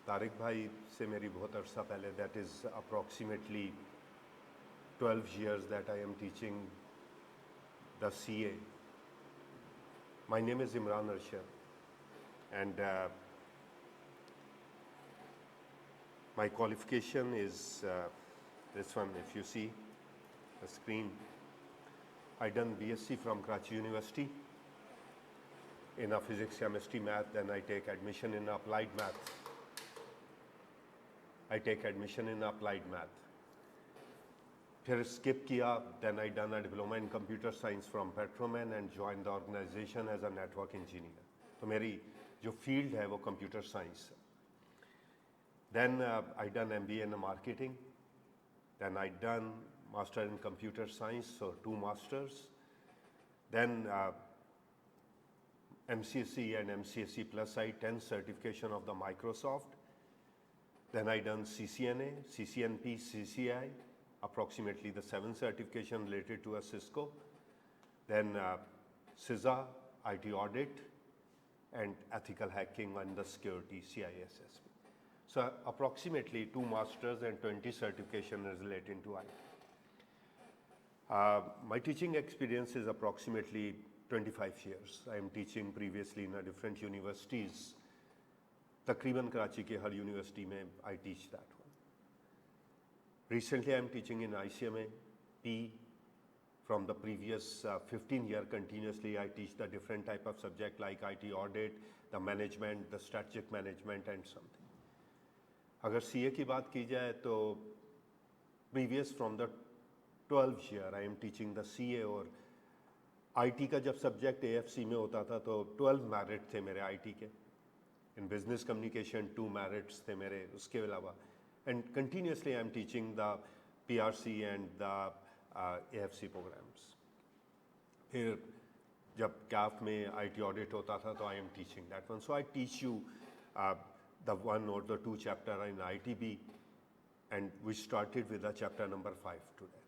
तारिक भाई से मेरी बहुत अरसा पहले, that is approximately 12 years that I am teaching the CA. My name is Imran Arshad, and my qualification is this one. If you see the screen, I done BSc from Karachi University in a physics, chemistry, math. Then I take admission in applied math. फिर skip किया, then I done a diploma in computer science from Petroman and join the organization as a network engineer. तो मेरी जो field है वो computer science है. Then I done MBA in marketing, then I done master in computer science, so 2 masters. Then MCSE and MCSE plus I 10 certification of the Microsoft. Then I done CCNA, CCNP, CCI, approximately the 7 certification related to a Cisco. Then CISA, IT audit, and ethical hacking and the security, CISSP. So approximately 2 masters and 20 certification is related to IT. My teaching experience is approximately 25 years. I am teaching previously in different universities. तकरीबन कराची के हर university में I teach that one. Recently I am teaching in ICMA P. From the previous 15 years continuously I teach the different type of subject like IT audit, the management, the strategic management and something. अगर CA की बात की जाए तो previous from the 12th year I am teaching the CA. और IT का जब subject AFC में होता था तो 12 मेरिट थे मेरे IT के. In business communication 2 merits थे मेरे उसके अलावा. And continuously I am teaching the PRC and the AFC programs. फिर जब CAF में IT audit होता था तो I am teaching that one. So I teach you the 1 or the 2 chapter in ITB, and we started with the chapter number 5 today.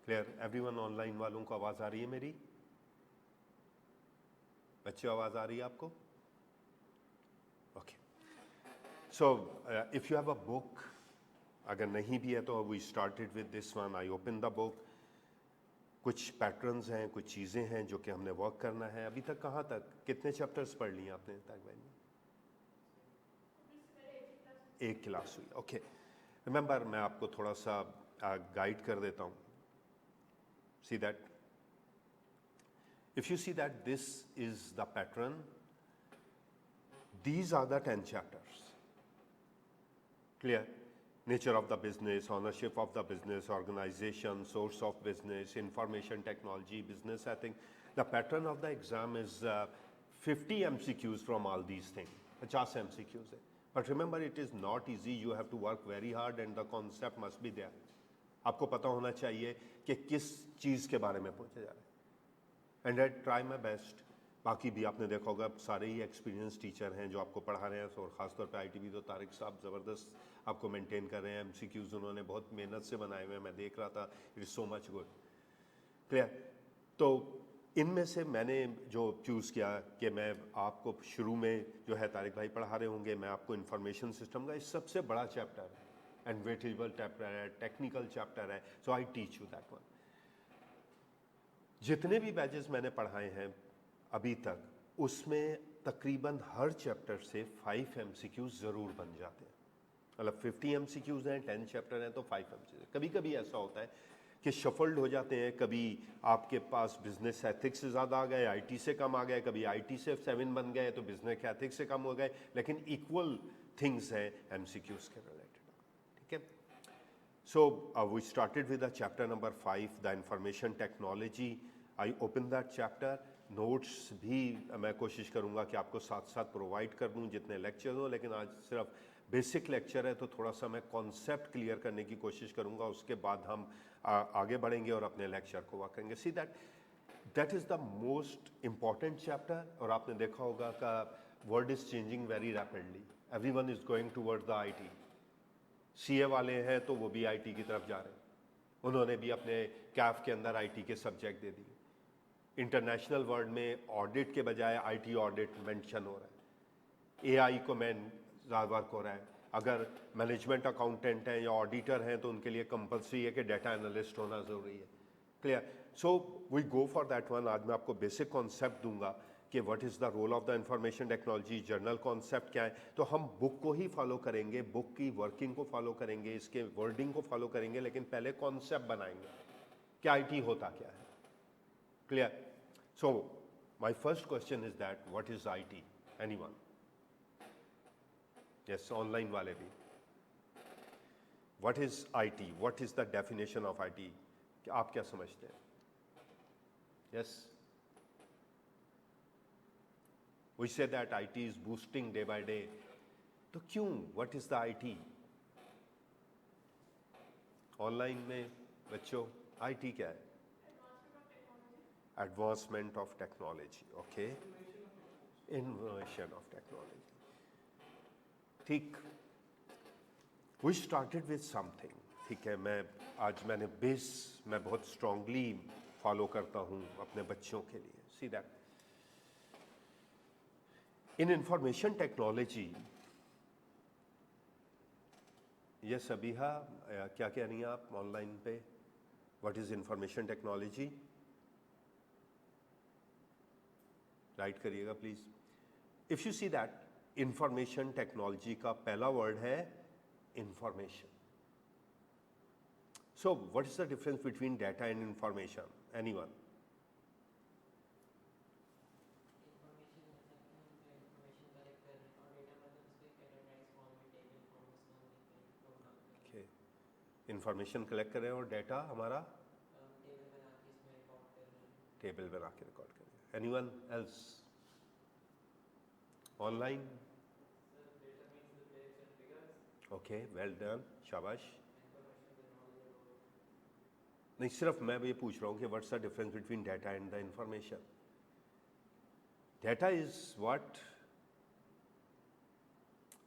Clear? Everyone online वालों को आवाज़ आ रही है मेरी? बच्चों आवाज़ आ रही है आपको? Okay. So if you have a book, अगर नहीं भी है तो we started with this one. I opened the book. कुछ पैटर्न्स हैं, कुछ चीज़ें हैं जो कि हमने वर्क करना है. अभी तक कहाँ तक, कितने चैप्टर्स पढ़ लिए आपने तक भाई? 1 क्लास हुई. ओके. रिमेंबर मैं आपको थोड़ा सा गाइड कर देता हूँ. See that? If you see that this is the pattern, these are the 10 chapters. Clear? Nature of the business, ownership of the business, organization, source of business, information technology, business ethics. The pattern of the exam is 50 MCQs from all these things. 50 MCQs. But remember, it is not easy. You have to work very hard and the concept must be there. आपको पता होना चाहिए कि किस चीज़ के बारे में पूछा जा रहा है. And I try my best. बाकी भी आपने देखा होगा सारे ही एक्सपीरियंस टीचर हैं जो आपको पढ़ा रहे हैं. और ख़ासतौर पे ITB तो तारिक साहब ज़बरदस्त आपको मेंटेन कर रहे हैं. MCQs उन्होंने बहुत मेहनत से बनाए हुए हैं. मैं देख रहा था. It is so much good. Clear? तो इनमें से मैंने जो चूज़ किया कि मैं आपको शुरू में जो है तारिक भाई पढ़ा रहे होंगे, मैं आपको इंफॉर्मेशन सिस्टम का इस सबसे बड़ा चैप्टर है, एनवेटेबल चैप्टर है, टेक्निकल चैप्टर है. So I teach you that one. जितने भी बैचेस मैंने पढ़ाए हैं अभी तक, उसमें तकरीबन हर चैप्टर से 5 MCQs ज़रूर बन जाते हैं. मतलब 50 MCQs हैं, 10 चैप्टर हैं तो 5 MCQs. कभी कभी ऐसा होता है कि शफल्ड हो जाते हैं. कभी आपके पास बिजनेस एथिक्स से ज़्यादा आ गए, IT से कम आ गए. कभी IT से 7 बन गए तो बिजनेस एथिक्स से कम हो गए. लेकिन इक्वल थिंग्स हैं MCQs के रिलेटेड. ठीक है? So we started with the chapter number 5, the information technology. I opened that chapter. Notes भी मैं कोशिश करूँगा कि आपको साथ साथ प्रोवाइड कर दूँ जितने लेक्चर हो. लेकिन आज सिर्फ बेसिक लेक्चर है तो थोड़ा सा मैं कॉन्सेप्ट क्लियर करने की कोशिश करूँगा. उसके बाद हम आगे बढ़ेंगे और अपने लेक्चर को वर्क करेंगे. See that is the most important chapter. और आपने देखा होगा कि world is changing very rapidly. Everyone is going towards the IT. CA वाले हैं तो वो भी IT की तरफ जा रहे हैं. उन्होंने भी अपने CAF के अंदर IT के सब्जेक्ट दे दिए. इंटरनेशनल वर्ल्ड में ऑडिट के बजाय IT ऑडिट मेंशन हो रहा है. AI को ज़्यादा वर्क हो रहा है. अगर मैनेजमेंट अकाउंटेंट हैं या ऑडिटर हैं तो उनके लिए कंपलसरी है कि डाटा एनालिस्ट होना ज़रूरी है। Clear? So we go for that one. आज मैं आपको बेसिक कॉन्सेप्ट दूंगा कि what is the role of the information technology, general concept क्या है। तो हम बुक को ही फॉलो करेंगे, बुक की वर्किंग को फॉलो करेंगे, इसके वर्डिंग को फॉलो करेंगे, लेकिन पहले कॉन्सेप्ट बनाएंगे कि आईटी होता क्या है। Clear? So my first question is that what is IT? Anyone? Yes, online वाले भी। What is IT? What is the definition of IT? आप क्या समझते हैं? Yes, we say that IT is boosting day by day. तो क्यों? What is the IT? Online में बच्चों आईटी क्या है? Advancement of technology. Okay, information of technology. ठीक, वी स्टार्टेड विद समथिंग। ठीक है, मैंने बेस मैं बहुत स्ट्रांगली फॉलो करता हूं अपने बच्चों के लिए। See that in information technology, ये सबिहा क्या कह रही हैं आप ऑनलाइन पे? What is information technology? Write करिएगा please. If you see that information technology का पहला वर्ड है information. So what is the difference between data and information? Anyone? Information collect करें और डाटा हमारा टेबल बना के रिकॉर्ड करें। Anyone else? Online? Okay, well done, शाबाश। नहीं, सिर्फ मैं ये पूछ रहा हूं कि what's the difference between data and the information? Data is what?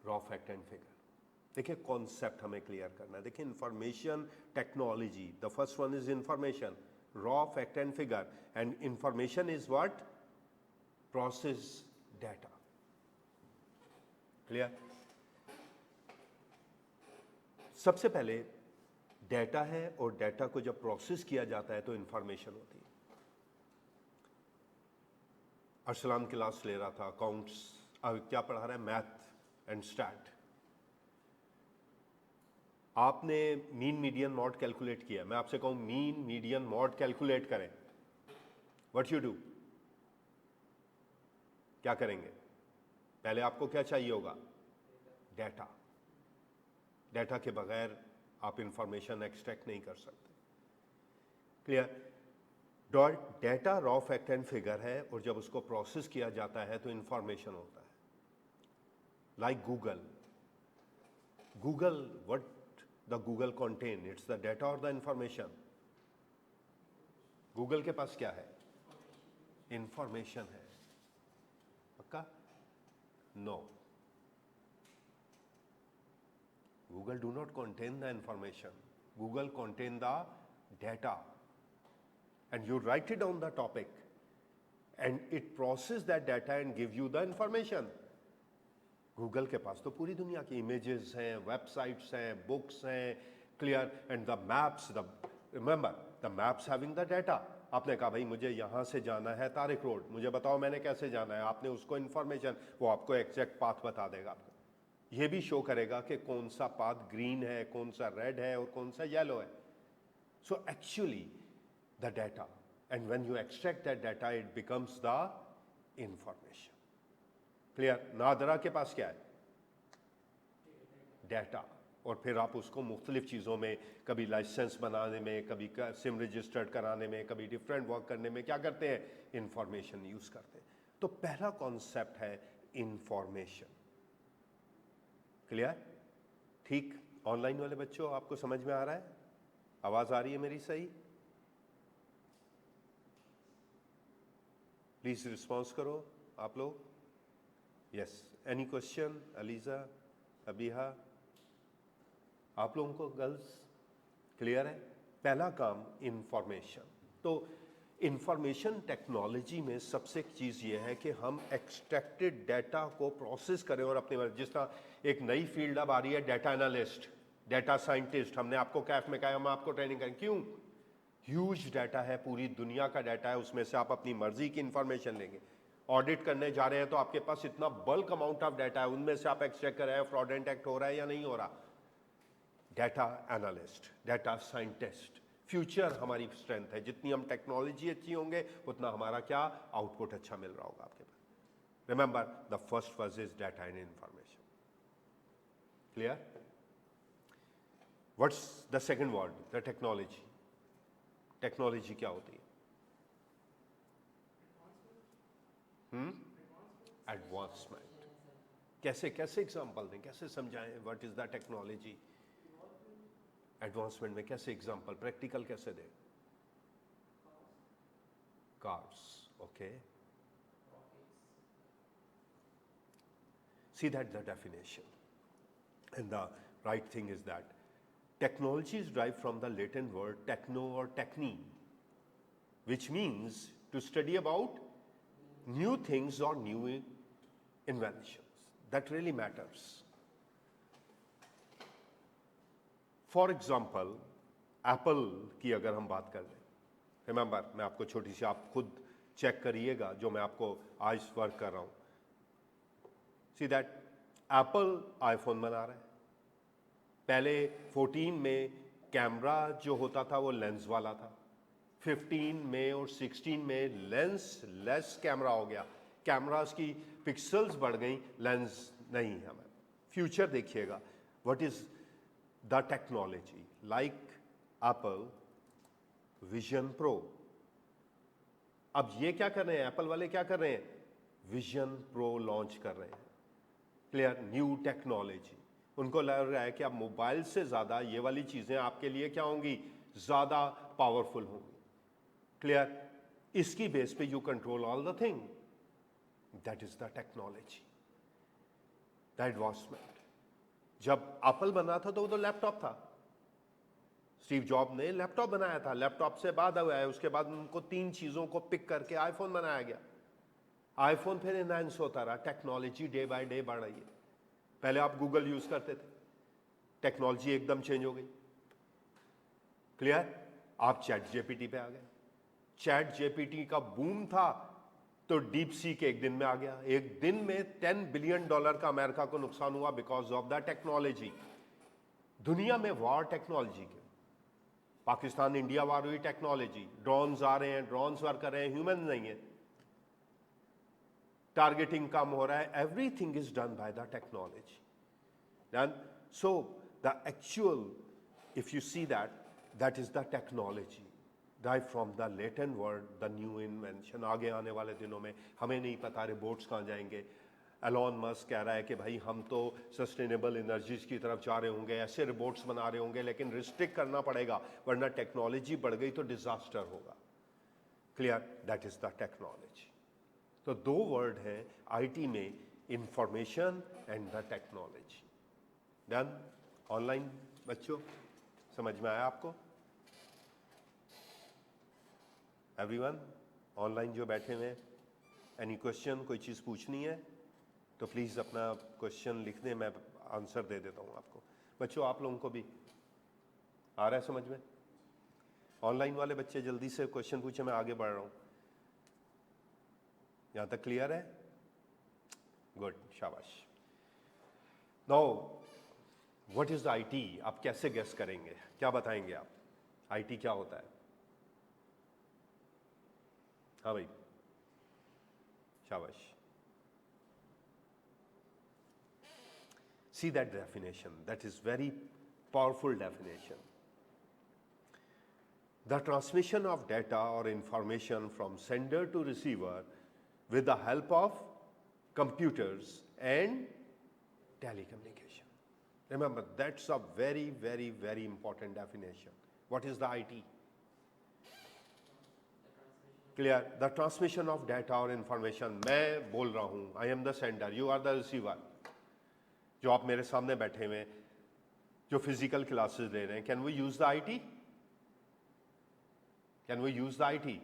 Raw fact and figure. देखिए, कॉन्सेप्ट हमें क्लियर करना है। देखिए, information technology, the first one is information, raw fact and figure, and information is what? Process data. Clear? सबसे पहले data है, और data को जब प्रोसेस किया जाता है तो इंफॉर्मेशन होती है। अर्सलान क्लास ले रहा था, अकाउंट्स, क्या पढ़ा रहा है? Math and stat. आपने मीन मीडियन मॉड कैलकुलेट किया। मैं आपसे कहूं मीन मीडियन मॉड कैलकुलेट करें, व्हाट यू डू? क्या करेंगे? पहले आपको क्या चाहिए होगा? डाटा। डाटा के बगैर आप इंफॉर्मेशन एक्सट्रैक्ट नहीं कर सकते। Clear? Data raw fact and figure है, और जब उसको प्रोसेस किया जाता है तो इंफॉर्मेशन होता है। Like Google, what the Google contain? It's the data और द इंफॉर्मेशन? गूगल के पास क्या है? इंफॉर्मेशन है। पक्का? No, Google do not contain the information. Google contain the data, and you write it down the topic, and it process that data and give you the information. Google के पास तो पूरी दुनिया की इमेजेस हैं, websites हैं, books हैं, clear, and the maps, remember the maps having the data. आपने कहा भाई मुझे यहाँ से जाना है तारिक रोड, मुझे बताओ मैंने कैसे जाना है। आपने उसको इन्फॉर्मेशन, वो आपको एग्जैक्ट पाथ बता देगा। आपको ये भी शो करेगा कि कौन सा पाथ ग्रीन है, कौन सा रेड है और कौन सा येलो है। So actually the data, and when you extract that data it becomes the information. Clear? NADRA के पास क्या है? डाटा, और फिर आप उसको मुख्तलिफ चीज़ों में, कभी लाइसेंस बनाने में, कभी सिम रजिस्टर्ड कराने में, कभी डिफरेंट वर्क करने में क्या करते हैं? इंफॉर्मेशन यूज करते हैं। तो पहला कॉन्सेप्ट है इंफॉर्मेशन। क्लियर? ठीक। ऑनलाइन वाले बच्चों, आपको समझ में आ रहा है? आवाज आ रही है मेरी सही? प्लीज रिस्पॉन्स करो आप लोग। Yes, any question? ELISA, Abiha, आप लोगों को गर्ल्स क्लियर है? पहला काम इंफॉर्मेशन। तो इंफॉर्मेशन टेक्नोलॉजी में सबसे एक चीज़ ये है कि हम एक्सट्रैक्टेड डाटा को प्रोसेस करें और अपने, जिस तरह एक नई फील्ड अब आ रही है, डेटा एनालिस्ट, डेटा साइंटिस्ट। हमने आपको कैफ में कहा हम आपको ट्रेनिंग करें, क्यों? ह्यूज डाटा है, पूरी दुनिया का डाटा है, उसमें से आप अपनी मर्जी की इंफॉर्मेशन लेंगे। ऑडिट करने जा रहे हैं तो आपके पास इतना बल्क अमाउंट ऑफ डाटा है, उनमें से आप एक्सट्रैक्ट कर रहे हैं फ्रॉडेंट एक्ट हो रहा है या नहीं हो रहा। Data analyst, data scientist, future हमारी स्ट्रेंथ है। जितनी हम टेक्नोलॉजी अच्छी होंगे उतना हमारा क्या आउटपुट अच्छा मिल रहा होगा आपके पास। रिमेंबर द फर्स्ट फर्ज is data and information. Clear? What's the second word? The technology. Technology क्या होती है? एडवांसमेंट। कैसे कैसे एग्जांपल दें, कैसे समझाएं what is the technology? Advancement में कैसे एग्जांपल, प्रैक्टिकल कैसे दें? Cars, okay. See that the definition, and the right thing is that technology is derived from the Latin word techno or techni, which means to study about new things or new inventions. That really matters. For example, Apple की अगर हम बात कर लें, remember मैं आपको छोटी सी, आप खुद चेक करिएगा जो मैं आपको आज वर्क कर रहा हूं। सी दैट एप्पल आईफोन बना रहा है। पहले 14 में कैमरा जो होता था वो लेंस वाला था, 15 में और 16 में लेंस लेस कैमरा हो गया, कैमरास की पिक्सल्स बढ़ गई, लेंस नहीं है। हमें फ्यूचर देखिएगा, what is the technology like Apple vision pro. अब ये क्या कर रहे हैं, एप्पल वाले क्या कर रहे हैं? विजन प्रो लॉन्च कर रहे हैं। क्लियर? New technology. उनको लग रहा है कि अब मोबाइल से ज्यादा ये वाली चीजें आपके लिए क्या होंगी? ज्यादा पावरफुल होंगी। क्लियर? इसकी बेस पे you control all the thing. That is the technology, the advancement. जब एप्पल बना था तो वो तो लैपटॉप था, स्टीव जॉब ने लैपटॉप बनाया था, लैपटॉप से बाद आया, उसके बाद उनको 3 चीजों को पिक करके आईफोन बनाया गया। आईफोन फिर एनहांस होता रहा, टेक्नोलॉजी डे बाय डे बढ़ रही है। पहले आप गूगल यूज करते थे, टेक्नोलॉजी एकदम चेंज हो गई। क्लियर? आप चैट जेपीटी पे आ गए। चैट जेपीटी का बूम था तो डीप सी के एक दिन में आ गया। एक दिन में $10 बिलियन का अमेरिका को नुकसान हुआ बिकॉज ऑफ द टेक्नोलॉजी। दुनिया में वॉर टेक्नोलॉजी के, पाकिस्तान इंडिया वार हुई टेक्नोलॉजी, ड्रोन्स आ रहे हैं, ड्रोन्स वार कर रहे हैं, ह्यूमन नहीं है, टारगेटिंग कम हो रहा है, everything is done by the technology. Then so the actual, if you see that is the technology derived from the Latin word the new invention। आगे आने वाले दिनों में हमें नहीं पता रोबोट्स कहाँ जाएंगे। एलॉन मस्क कह रहा है कि भाई हम तो सस्टेनेबल एनर्जीज की तरफ जा रहे होंगे, ऐसे रोबोट्स बना रहे होंगे, लेकिन रिस्ट्रिक्ट करना पड़ेगा वरना टेक्नोलॉजी बढ़ गई तो डिजास्टर होगा। Clear? That is the technology. तो 2 वर्ड है आईटी में, information and the technology. Done? Online बच्चों समझ में आया आपको? एवरीवन ऑनलाइन जो बैठे हुए हैं, एनी क्वेश्चन, कोई चीज़ पूछनी है तो प्लीज़ अपना क्वेश्चन लिख दें, मैं आंसर दे देता हूँ आपको। बच्चों आप लोगों को भी आ रहा है समझ में? ऑनलाइन वाले बच्चे जल्दी से क्वेश्चन पूछे, मैं आगे बढ़ रहा हूँ। यहाँ तक क्लियर है? गुड, शाबाश। Now what is the IT? आप कैसे गेस करेंगे, क्या बताएंगे आप? आईटी क्या होता है? हाँ भाई, शाबाश। See that definition, that is very powerful definition. The transmission of data or information from sender to receiver with the help of computers and telecommunication. Remember, that's a very, very, very important definition. What is the IT? Clear? The transmission of data और information. मैं बोल रहा हूं, I am the sender, you are the receiver. जो आप मेरे सामने बैठे हुए जो फिजिकल क्लासेस ले रहे हैं, can we use the IT? Can we use the IT?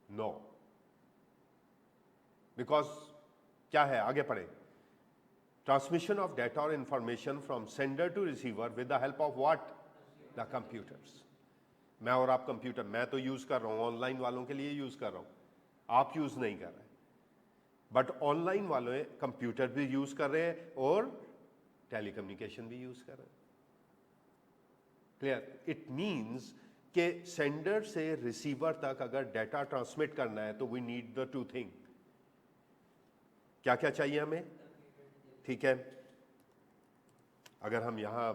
No, because क्या है? आगे पढ़े। Transmission of data or information from sender to receiver with the help of what? The computers. मैं और आप कंप्यूटर, मैं तो यूज कर रहा हूं, ऑनलाइन वालों के लिए यूज कर रहा हूं, आप यूज नहीं कर रहे, बट ऑनलाइन वाले कंप्यूटर भी यूज कर रहे हैं और टेलीकम्युनिकेशन भी यूज कर रहे हैं. क्लियर? इट मींस कि सेंडर से रिसीवर तक अगर डाटा ट्रांसमिट करना है तो we need the two thing. क्या क्या चाहिए हमें? ठीक है, अगर हम यहां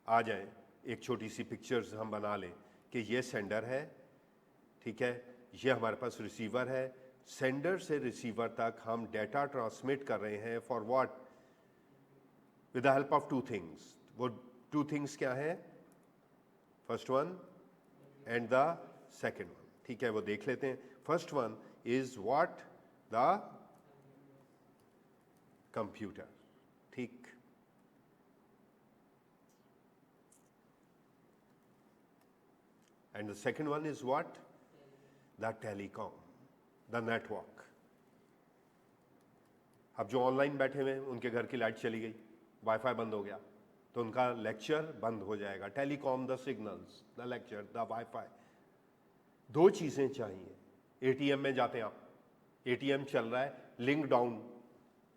आ जाएं, एक छोटी सी पिक्चर्स हम बना लें कि ये सेंडर है, ठीक है, ये हमारे पास रिसीवर है. सेंडर से रिसीवर तक हम डाटा ट्रांसमिट कर रहे हैं for what? With the help of two things. वो टू थिंग्स क्या है? First one and the second one. ठीक है, वो देख लेते हैं. First one is what? The computer. ठीक, and the second one is what? The telecom, the network. अब जो ऑनलाइन बैठे हुए हैं उनके घर की लाइट चली गई, वाईफाई बंद हो गया, तो उनका लेक्चर बंद हो जाएगा. Telecom, the signals, the lecture, the wifi. दो चीजें चाहिए. एटीएम में जाते हैं आप, एटीएम चल रहा है, लिंक डाउन.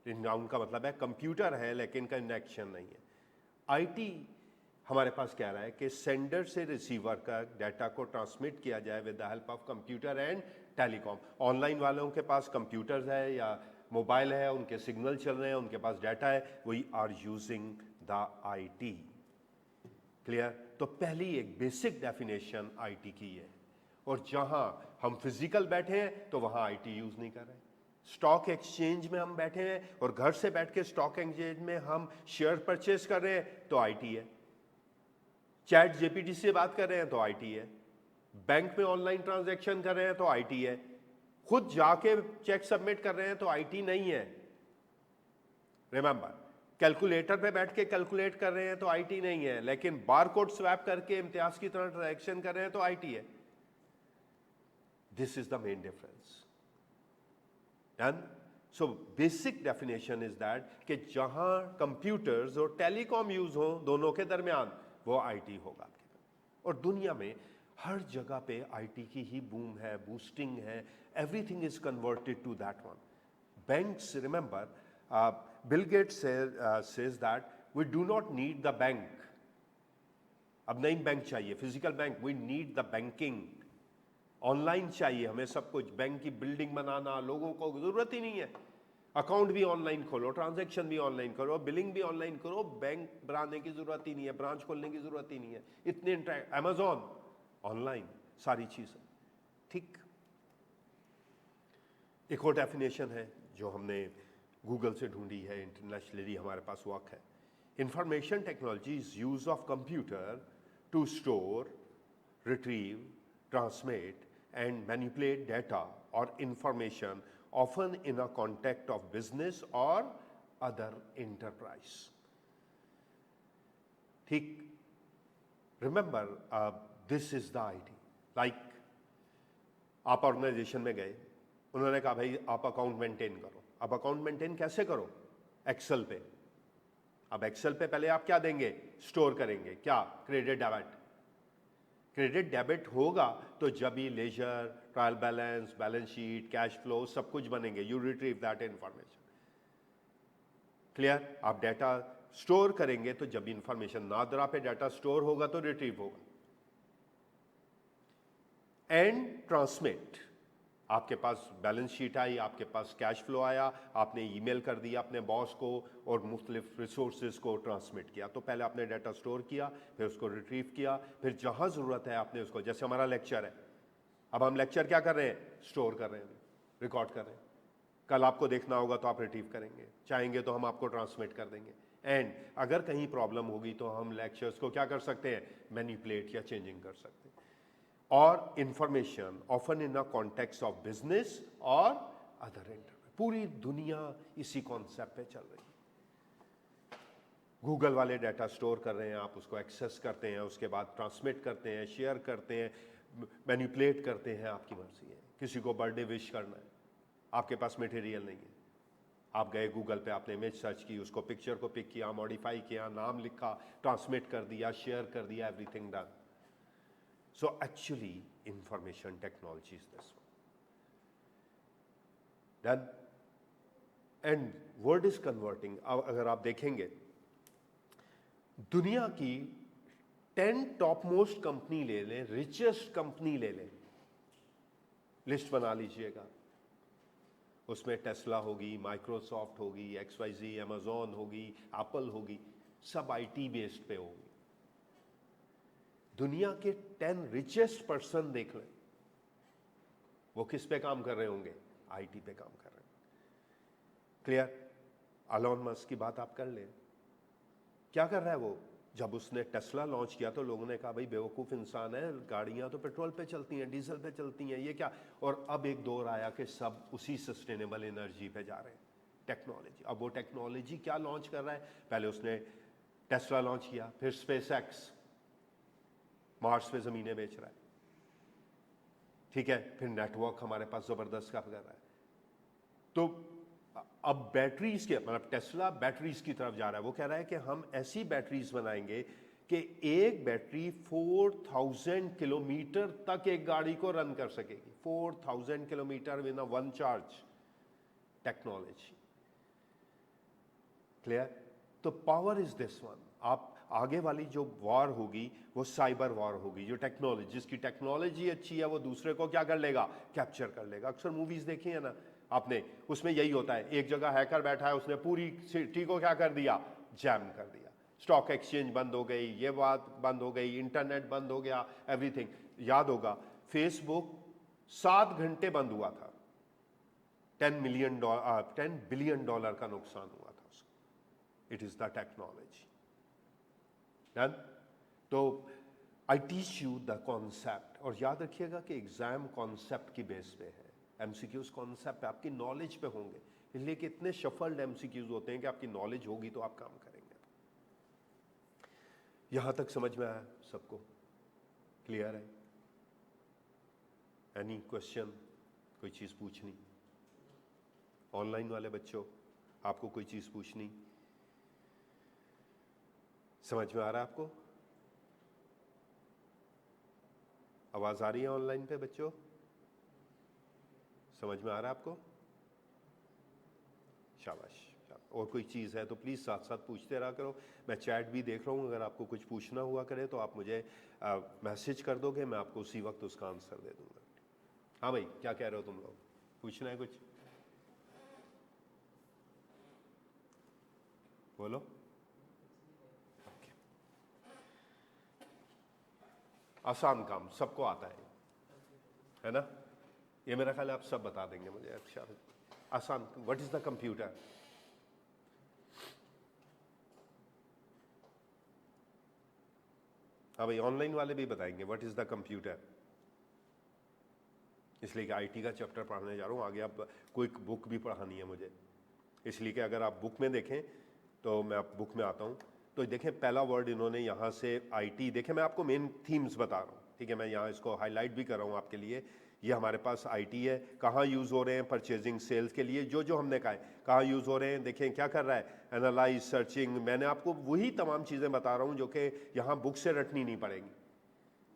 लिंक डाउन का मतलब है कंप्यूटर है लेकिन कनेक्शन नहीं है. आईटी हमारे पास कह रहा है कि सेंडर से रिसीवर का डाटा को ट्रांसमिट किया जाए with the help of computer and telecom. Online वालों के पास कंप्यूटर्स है या मोबाइल है, उनके सिग्नल चल रहे हैं, उनके पास डाटा है, we are using the IT. Clear? तो पहली एक बेसिक डेफिनेशन आईटी की है. और जहां हम फिजिकल बैठे हैं तो वहां आईटी यूज नहीं कर रहे. स्टॉक एक्सचेंज में हम बैठे हैं और घर से बैठ के स्टॉक एक्सचेंज में हम शेयर परचेज कर रहे हैं तो आईटी है. चैट जेपीटी से बात कर रहे हैं तो आईटी है. बैंक में ऑनलाइन ट्रांजैक्शन कर रहे हैं तो आईटी है. खुद जाके चेक सबमिट कर रहे हैं तो आईटी नहीं है. रिमेंबर, कैलकुलेटर पे बैठ के कैलकुलेट कर रहे हैं तो आईटी नहीं है, लेकिन बारकोड स्वैप करके इम्तियाज की तरह ट्रांजैक्शन कर रहे हैं तो आईटी है. This is the main difference. Done? So basic definition is that कि जहां कंप्यूटर्स और टेलीकॉम यूज हो दोनों के दरमियान, वो आईटी होगा. और दुनिया में हर जगह पे आईटी की ही बूम है, बूस्टिंग है. Everything is converted to that one. Banks, remember, Bill Gates says that we do not need the bank. अब नहीं बैंक चाहिए, physical bank. We need the banking. Online चाहिए हमें सब कुछ. बैंक की बिल्डिंग बनाना लोगों को जरूरत ही नहीं है. अकाउंट भी ऑनलाइन खोलो, ट्रांजैक्शन भी ऑनलाइन करो, बिलिंग भी ऑनलाइन करो, बैंक बनाने की जरूरत ही नहीं है, ब्रांच खोलने की जरूरत ही नहीं है. इतने अमेजॉन ऑनलाइन सारी चीजें. ठीक. एक और डेफिनेशन है जो हमने गूगल से ढूंढी है, इंटरनेशनली हमारे पास वर्क है. Information technology is use of computer to store, retrieve, transmit and manipulate data or information, often in a context of business or other enterprise. ठीक. Remember, this is the IT. Like, आप organisation में गए, उन्होंने कहा भाई आप account maintain करो. अब अकाउंट मेंटेन कैसे करो? एक्सेल पे. अब एक्सेल पे पहले आप क्या देंगे? स्टोर करेंगे. क्या? Credit debit. क्रेडिट डेबिट होगा तो जब ही ledger, trial balance, balance sheet, cash flow सब कुछ बनेंगे. You retrieve that information. Clear? आप डाटा स्टोर करेंगे तो जब इंफॉर्मेशन नादरा पे डाटा स्टोर होगा तो रिट्रीव होगा. And transmit. आपके पास बैलेंस शीट आई, आपके पास कैश फ्लो आया, आपने ईमेल कर दिया अपने बॉस को और मुख्तलिफ रिसोर्सेज को ट्रांसमिट किया. तो पहले आपने डाटा स्टोर किया, फिर उसको रिट्रीव किया, फिर जहां जरूरत है आपने उसको, जैसे हमारा लेक्चर है, अब हम लेक्चर क्या कर रहे हैं? स्टोर कर रहे हैं, रिकॉर्ड कर रहे हैं. कल आपको देखना होगा तो आप रिट्रीव करेंगे, चाहेंगे तो हम आपको ट्रांसमिट कर देंगे. एंड अगर कहीं प्रॉब्लम होगी तो हम लेक्चर्स को क्या कर सकते हैं? मैनिपुलेट या चेंजिंग कर सकते हैं. और information often in a context of business और अदर एंटरप्राइज. पूरी दुनिया इसी कॉन्सेप्ट पे चल रही है. गूगल वाले डाटा स्टोर कर रहे हैं, आप उसको एक्सेस करते हैं, उसके बाद ट्रांसमिट करते हैं, शेयर करते हैं, मैनिपुलेट करते हैं. आपकी मर्जी है. किसी को बर्थडे विश करना है, आपके पास मटेरियल नहीं है, आप गए गूगल पे, आपने इमेज सर्च की, उसको पिक्चर को पिक किया, मॉडिफाई किया, नाम लिखा, ट्रांसमिट कर दिया, शेयर कर दिया, everything done. So actually information technology is this done. And word is converting. अगर आप देखेंगे दुनिया की 10 टॉप मोस्ट कंपनी ले लें, रिचेस्ट कंपनी ले लें, लिस्ट बना लीजिएगा. उसमें टेस्ला होगी, माइक्रोसॉफ्ट होगी, XYZ, अमेजॉन होगी, एप्पल होगी, सब आईटी बेस्ड पे होगी. दुनिया के 10 रिचेस्ट पर्सन देख लें, वो किस पे काम कर रहे होंगे? आईटी पे काम कर रहे हैं. क्लियर? एलन मस्क की बात आप कर लें, क्या कर रहा है वो? जब उसने टेस्ला लॉन्च किया तो लोगों ने कहा भाई बेवकूफ़ इंसान है, गाड़ियां तो पेट्रोल पे चलती हैं, डीजल पे चलती हैं, ये क्या? और अब एक दौर आया कि सब उसी सस्टेनेबल एनर्जी पे जा रहे हैं, टेक्नोलॉजी. अब वो टेक्नोलॉजी क्या लॉन्च कर रहा है? पहले उसने टेस्ला लॉन्च किया, फिर स्पेसएक्स मार्स पे ज़मीनें बेच रहा है, ठीक है, फिर नेटवर्क हमारे पास ज़बरदस्त का कर रहा है. तो अब बैटरीज के, मतलब टेस्ला बैटरीज की तरफ जा रहा है. वो कह रहा है कि हम ऐसी बैटरीज बनाएंगे कि एक बैटरी 4000 किलोमीटर तक एक गाड़ी को रन कर सकेगी. 4000 kilometre with one charge technology. Clear? तो पावर इज दिस वन. आप आगे वाली जो वॉर होगी वो साइबर वॉर होगी. जो टेक्नोलॉजी, जिसकी टेक्नोलॉजी अच्छी है वो दूसरे को क्या कर लेगा? कैप्चर कर लेगा. अक्सर मूवीज देखी है ना आपने, उसमें यही होता है, एक जगह हैकर बैठा है, उसने पूरी सिटी को क्या कर दिया? जैम कर दिया. स्टॉक एक्सचेंज बंद हो गई, ये बात बंद हो गई, इंटरनेट बंद हो गया, एवरीथिंग. याद होगा फेसबुक 7 घंटे बंद हुआ था, $10 बिलियन का नुकसान हुआ था उसको. It is the technology. Done. तो I teach you the concept. और याद रखिएगा कि एग्जाम कॉन्सेप्ट की बेस पे है, एमसीक्यूज कॉन्सेप्ट आपकी नॉलेज पे होंगे, इसलिए कि इतने शफल्ड एमसीक्यूज होते हैं कि आपकी नॉलेज होगी तो आप काम करेंगे. यहां तक समझ में आया सबको? क्लियर है? Any question? कोई चीज पूछनी? ऑनलाइन वाले बच्चों, आपको कोई चीज पूछनी? समझ में आ रहा है आपको? आवाज आ रही है ऑनलाइन पे बच्चों? समझ में आ रहा है आपको? शाबाश. और कोई चीज़ है तो प्लीज़ साथ साथ पूछते रहा करो. मैं चैट भी देख रहा हूँ, अगर आपको कुछ पूछना हुआ करे तो आप मुझे मैसेज कर दोगे, मैं आपको उसी वक्त उसका आंसर दे दूंगा. हाँ भाई, क्या कह रहे हो तुम लोग? पूछना है कुछ? बोलो. आसान काम सबको आता है ना? ये मेरा ख्याल है आप सब बता देंगे मुझे. अच्छा, आसान. What is the computer? हाँ भाई, ऑनलाइन वाले भी बताएंगे व्हाट इज द कंप्यूटर. इसलिए कि आईटी का चैप्टर पढ़ाने जा रहा हूँ आगे. अब कोई बुक भी पढ़ानी है मुझे, इसलिए कि अगर आप बुक में देखें तो मैं आप बुक में आता हूँ तो देखें पहला वर्ड इन्होंने यहाँ से आईटी, देखें मैं आपको मेन थीम्स बता रहा हूँ, ठीक है, मैं यहाँ इसको हाईलाइट भी कर रहा हूँ आपके लिए. ये हमारे पास आईटी है. कहाँ यूज़ हो रहे हैं? परचेजिंग सेल्स के लिए. जो जो हमने कहा है कहाँ यूज़ हो रहे हैं, देखें क्या कर रहा है? Analyse, searching. मैंने आपको वही तमाम चीज़ें बता रहा हूँ जो कि यहाँ बुक से रटनी नहीं पड़ेंगी,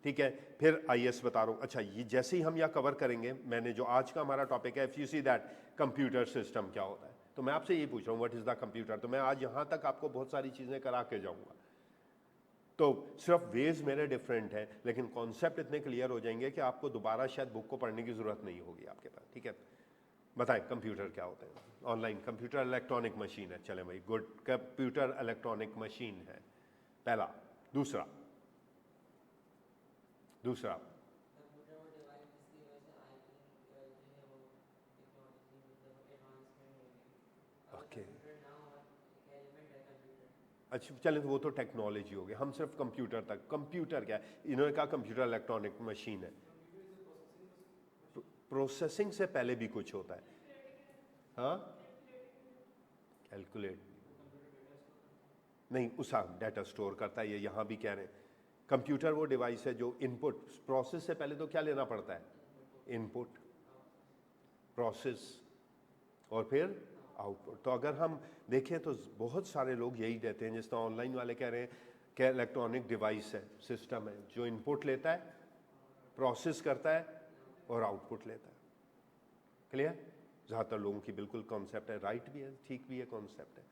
ठीक है. फिर आईएस बता रहा हूँ. अच्छा, ये जैसे ही हम यहाँ कवर करेंगे, मैंने जो आज का हमारा टॉपिक है, if you see that computer system क्या होता है, तो मैं आपसे ये पूछ रहा हूँ व्हाट इज द कंप्यूटर. तो मैं आज यहाँ तक आपको बहुत सारी चीज़ें करा के जाऊँगा. तो सिर्फ वेज मेरे डिफरेंट हैं, लेकिन कॉन्सेप्ट इतने क्लियर हो जाएंगे कि आपको दोबारा शायद बुक को पढ़ने की जरूरत नहीं होगी आपके पास, ठीक है. बताएं कंप्यूटर क्या होता है? ऑनलाइन कंप्यूटर इलेक्ट्रॉनिक मशीन है. चले भाई, गुड. कंप्यूटर इलेक्ट्रॉनिक मशीन है पहला. दूसरा ओके. अच्छा चलें, तो वो तो टेक्नोलॉजी हो गया. हम सिर्फ कंप्यूटर तक. कंप्यूटर क्या है? इन्होंने कहा कंप्यूटर इलेक्ट्रॉनिक मशीन है. प्रोसेसिंग से पहले भी कुछ होता है. हाँ, कैलकुलेट नहीं, उस डाटा स्टोर करता है. ये यहाँ भी कह रहे हैं कंप्यूटर वो डिवाइस है जो इनपुट, प्रोसेस से पहले तो क्या लेना पड़ता है? इनपुट, प्रोसेस, और फिर आउटपुट। तो अगर हम देखें तो बहुत सारे लोग यही कहते हैं, जिस तरह ऑनलाइन वाले कह रहे हैं कि इलेक्ट्रॉनिक डिवाइस है, सिस्टम है जो इनपुट लेता है, प्रोसेस करता है और आउटपुट लेता है। क्लियर? ज़्यादातर लोगों की बिल्कुल कॉन्सेप्ट है, राइट भी है, ठीक भी है, कॉन्सेप्ट है,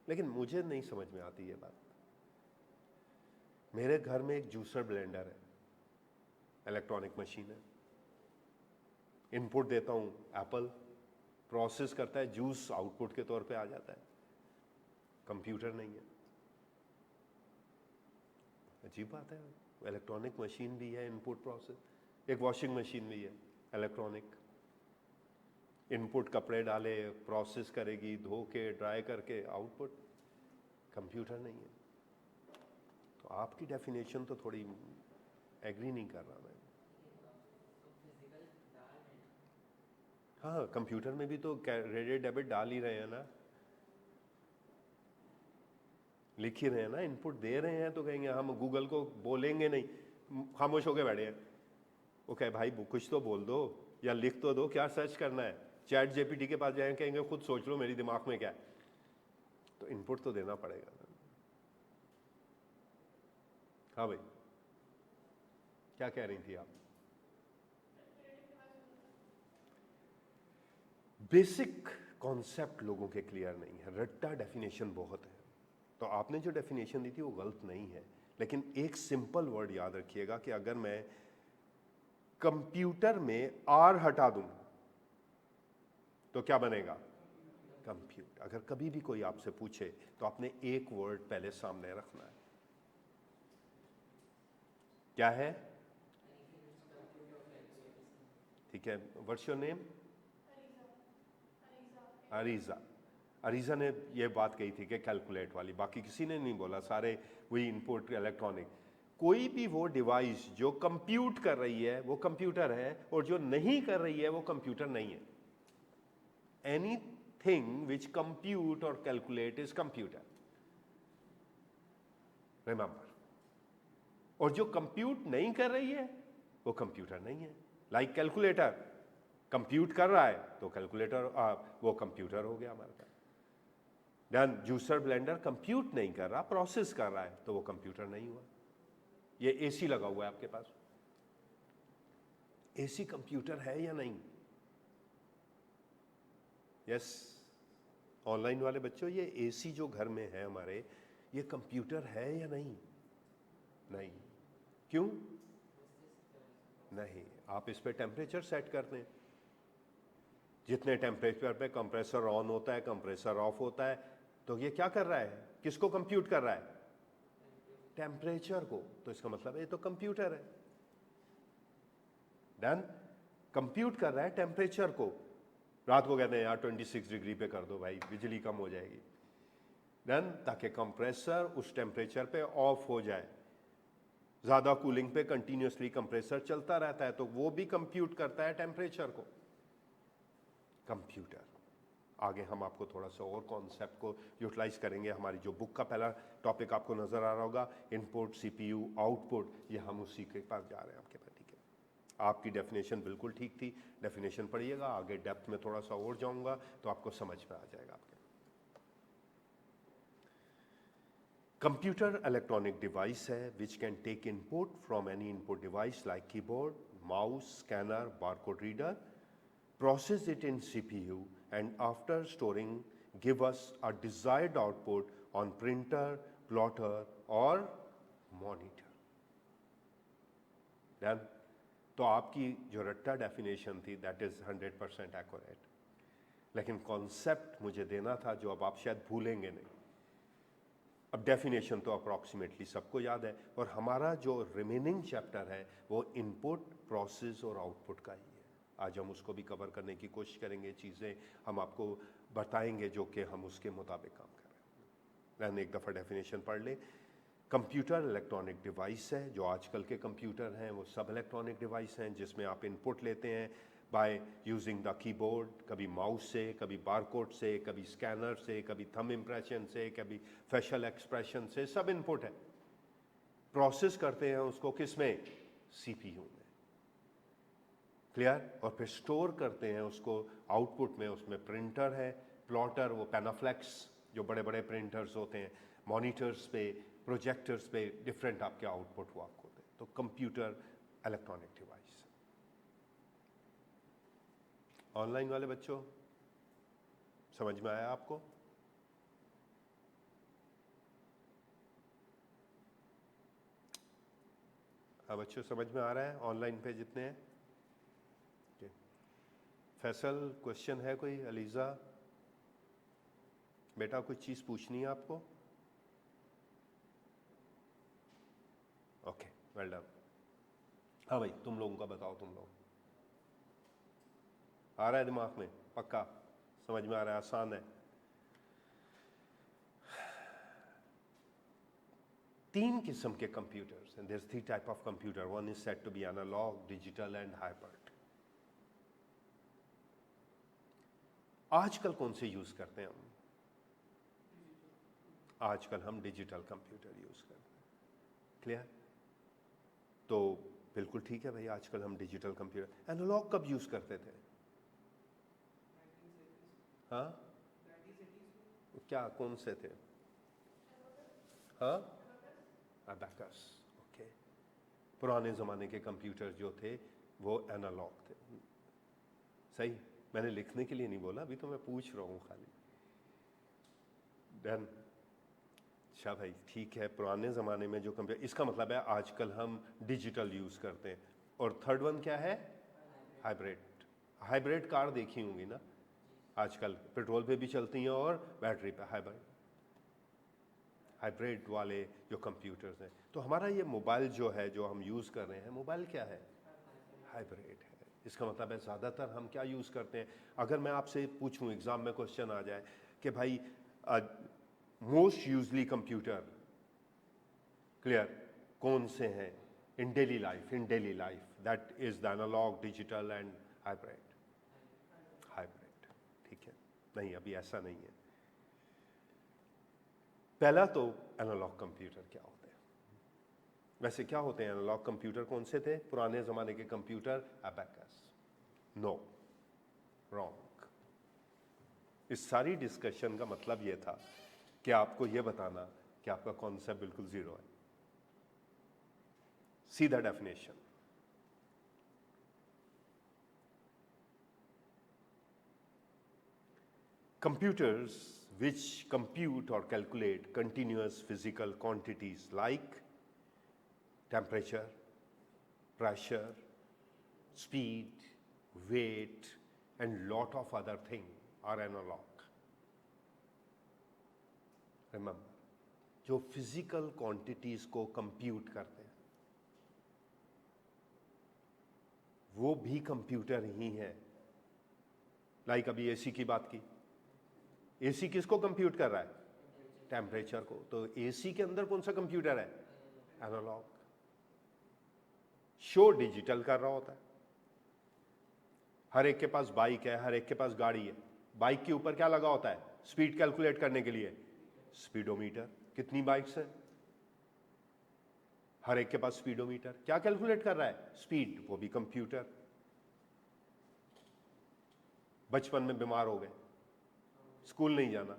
लेकिन मुझे नहीं समझ में आती ये बात। मेरे घर में एक जूसर ब्लेंडर है, इलेक्ट्रॉनिक मशीन है, इनपुट देता हूँ एप्पल, प्रोसेस करता है, जूस आउटपुट के तौर पे आ जाता है। कंप्यूटर नहीं है। अजीब बात है, इलेक्ट्रॉनिक मशीन भी है, इनपुट प्रोसेस। एक वॉशिंग मशीन भी है इलेक्ट्रॉनिक, इनपुट कपड़े डाले, प्रोसेस करेगी, धो के ड्राई करके आउटपुट। कंप्यूटर नहीं है। तो आपकी डेफिनेशन तो थोड़ी एग्री नहीं कर रहा मैं। हाँ, कंप्यूटर में भी तो क्रेडिट डेबिट डाल ही रहे हैं ना, लिख ही रहे हैं ना, इनपुट दे रहे हैं। तो कहेंगे हम गूगल को बोलेंगे नहीं, खामोश होके बैठे हैं। वो कहे भाई कुछ तो बोल दो या लिख तो दो, क्या सर्च करना है? चैट जीपीटी के पास जाएंगे, कहेंगे खुद सोच लो मेरी दिमाग में क्या है। तो इनपुट तो देना पड़ेगा ना। हाँ भाई, क्या कह रही थी आप? बेसिक कॉन्सेप्ट लोगों के क्लियर नहीं है, रट्टा डेफिनेशन बहुत है। तो आपने जो डेफिनेशन दी थी वो गलत नहीं है, लेकिन एक सिंपल वर्ड याद रखिएगा कि अगर मैं कंप्यूटर में आर हटा दूं तो क्या बनेगा? कंप्यूटर। अगर कभी भी कोई आपसे पूछे तो आपने एक वर्ड पहले सामने रखना है। क्या है? ठीक है, व्हाट्स योर नेम? अरीजा। अरीजा ने ये बात कही थी कि कैलकुलेट वाली, बाकी किसी ने नहीं बोला, सारे वही इनपुट इलेक्ट्रॉनिक। कोई भी वो डिवाइस जो कंप्यूट कर रही है वो कंप्यूटर है, और जो नहीं कर रही है वो कंप्यूटर नहीं है। एनीथिंग विच कंप्यूट और कैलकुलेट इज कंप्यूटर, रिमेंबर। और जो कंप्यूट नहीं कर रही है वो कंप्यूटर नहीं है। लाइक कैलकुलेटर कंप्यूट कर रहा है तो कैलकुलेटर वो कंप्यूटर हो गया हमारे पास। डन। जूसर ब्लेंडर कंप्यूट नहीं कर रहा, प्रोसेस कर रहा है, तो वो कंप्यूटर नहीं हुआ। ये एसी लगा हुआ है आपके पास, एसी कंप्यूटर है या नहीं? यस। ऑनलाइन वाले बच्चों, ये एसी जो घर में है हमारे, ये कंप्यूटर है या नहीं? नहीं। क्यों नहीं? आप इस पे टेम्परेचर सेट करते हैं, जितने टेम्परेचर पे कंप्रेसर ऑन होता है, कंप्रेसर ऑफ होता है, तो ये क्या कर रहा है? किसको कंप्यूट कर रहा है? टेम्परेचर को। तो इसका मतलब है ये तो कंप्यूटर है। डन। कंप्यूट कर रहा है टेम्परेचर को। रात को कहते हैं यार 26 डिग्री पे कर दो भाई, बिजली कम हो जाएगी। डन। ताकि कंप्रेसर उस टेम्परेचर पे ऑफ हो जाए। ज्यादा कूलिंग पे कंटिन्यूसली कंप्रेसर चलता रहता है, तो वो भी कंप्यूट करता है टेम्परेचर को। कंप्यूटर। आगे हम आपको थोड़ा सा और कॉन्सेप्ट को यूटिलाइज करेंगे। हमारी जो बुक का पहला टॉपिक आपको नजर आ रहा होगा, इनपुट, सीपीयू, आउटपुट, ये हम उसी के पास जा रहे हैं आपके पास। ठीक है, आपकी डेफिनेशन बिल्कुल ठीक थी, डेफिनेशन पढ़िएगा। आगे डेप्थ में थोड़ा सा और जाऊंगा तो आपको समझ में आ जाएगा आपके। कंप्यूटर इलेक्ट्रॉनिक डिवाइस है which can take input from any input device like keyboard, mouse, scanner, barcode reader, process it in CPU, and after storing give us a desired output on printer, plotter or monitor. Done? तो आपकी जो रट्टा definition थी that is 100% accurate, लेकिन concept मुझे देना था जो अब आप शायद भूलेंगे नहीं। अब डेफिनेशन तो अप्रॉक्सीमेटली सबको याद है, और हमारा जो रिमेनिंग चैप्टर है वो इनपुट, प्रोसेस और आउटपुट का ही है। आज हम उसको भी कवर करने की कोशिश करेंगे, चीज़ें हम आपको बताएंगे जो कि हम उसके मुताबिक काम कर रहे हैं। एक दफ़ा डेफिनेशन पढ़ लें। कंप्यूटर इलेक्ट्रॉनिक डिवाइस है। जो आजकल के कंप्यूटर हैं वो सब इलेक्ट्रॉनिक डिवाइस हैं, जिसमें आप इनपुट लेते हैं बाय यूजिंग द कीबोर्ड, कभी माउस से, कभी बारकोड से, कभी स्कैनर से, कभी थंब इम्प्रेशन से, कभी फेशियल एक्सप्रेशन से, सब इनपुट है। प्रोसेस करते हैं उसको किस में? सीपीयू में। क्लियर? और फिर स्टोर करते हैं उसको आउटपुट में, उसमें प्रिंटर है, प्लॉटर, वो पैनाफ्लेक्स जो बड़े बड़े प्रिंटर्स होते हैं, मॉनिटर्स पे, प्रोजेक्टर्स पे डिफरेंट आपके आउटपुट वो आपको होते हैं। तो कंप्यूटर इलेक्ट्रॉनिक डिवाइस। ऑनलाइन वाले बच्चों समझ में आया आपको? हाँ बच्चों, समझ में आ रहा है ऑनलाइन पे जितने हैं? फैसल क्वेश्चन है कोई? अलीजा बेटा कुछ चीज पूछनी है आपको? Okay, well done. हाँ भाई, तुम लोगों का बताओ, तुम लोग आ रहा है दिमाग में? पक्का समझ में आ रहा है? आसान है? तीन किस्म के कंप्यूटर्स हैं। There is three type of computer. One is said to be analog, digital and hybrid. आजकल कौन से यूज करते हैं हम? आजकल हम डिजिटल कंप्यूटर यूज करते हैं। क्लियर? तो बिल्कुल ठीक है भाई, आजकल हम डिजिटल कंप्यूटर। एनालॉग कब यूज करते थे? हाँ, क्या कौन से थे? हाँ, अबैकस। ओके, पुराने जमाने के कंप्यूटर जो थे वो एनालॉग थे। सही, मैंने लिखने के लिए नहीं बोला, अभी तो मैं पूछ रहा हूं खाली। डन। अच्छा भाई ठीक है, पुराने ज़माने में जो कंप्यूटर, इसका मतलब है आजकल हम डिजिटल यूज़ करते हैं। और थर्ड वन क्या है? हाइब्रिड। हाइब्रिड कार देखी होंगी ना आजकल, पेट्रोल पे भी चलती हैं और बैटरी पे। हाइब्रिड, हाइब्रिड वाले जो कंप्यूटर्स हैं। तो हमारा ये मोबाइल जो है, जो हम यूज़ कर रहे हैं, मोबाइल क्या है? हाइब्रिड है। इसका मतलब है ज़्यादातर हम क्या यूज़ करते हैं? अगर मैं आपसे पूछूं, एग्ज़ाम में क्वेश्चन आ जाए कि भाई मोस्ट यूजली कंप्यूटर, क्लियर, कौन से हैं in daily life? In daily life that is the analog, digital and hybrid. Hybrid, ठीक है। नहीं, अभी ऐसा नहीं है। पहला तो एनालॉग कंप्यूटर क्या होते हैं? वैसे क्या होते हैं एनालॉग कंप्यूटर? कौन से थे पुराने जमाने के कंप्यूटर? अबैकस। No, wrong. इस सारी डिस्कशन का मतलब यह था कि आपको यह बताना कि आपका कॉन्सेप्ट बिल्कुल जीरो है। See the definition. Computers which compute or calculate continuous physical quantities like temperature, pressure, speed, weight, and lot of other things are analog. Remember, जो physical quantities को compute करते हैं वो भी कंप्यूटर ही है। लाइक अभी एसी की बात की, एसी किसको कंप्यूट कर रहा है? टेम्परेचर को। तो एसी के अंदर कौन सा कंप्यूटर है? एनालॉग। शो डिजिटल कर रहा होता है। हर एक के पास बाइक है, हर एक के पास गाड़ी है। बाइक के ऊपर क्या लगा होता है? स्पीड कैलकुलेट करने के लिए स्पीडोमीटर। कितनी बाइक्स हैं? हर एक के पास स्पीडोमीटर। क्या कैलकुलेट कर रहा है? स्पीड। वो भी कंप्यूटर। बचपन में बीमार हो गए, स्कूल नहीं जाना,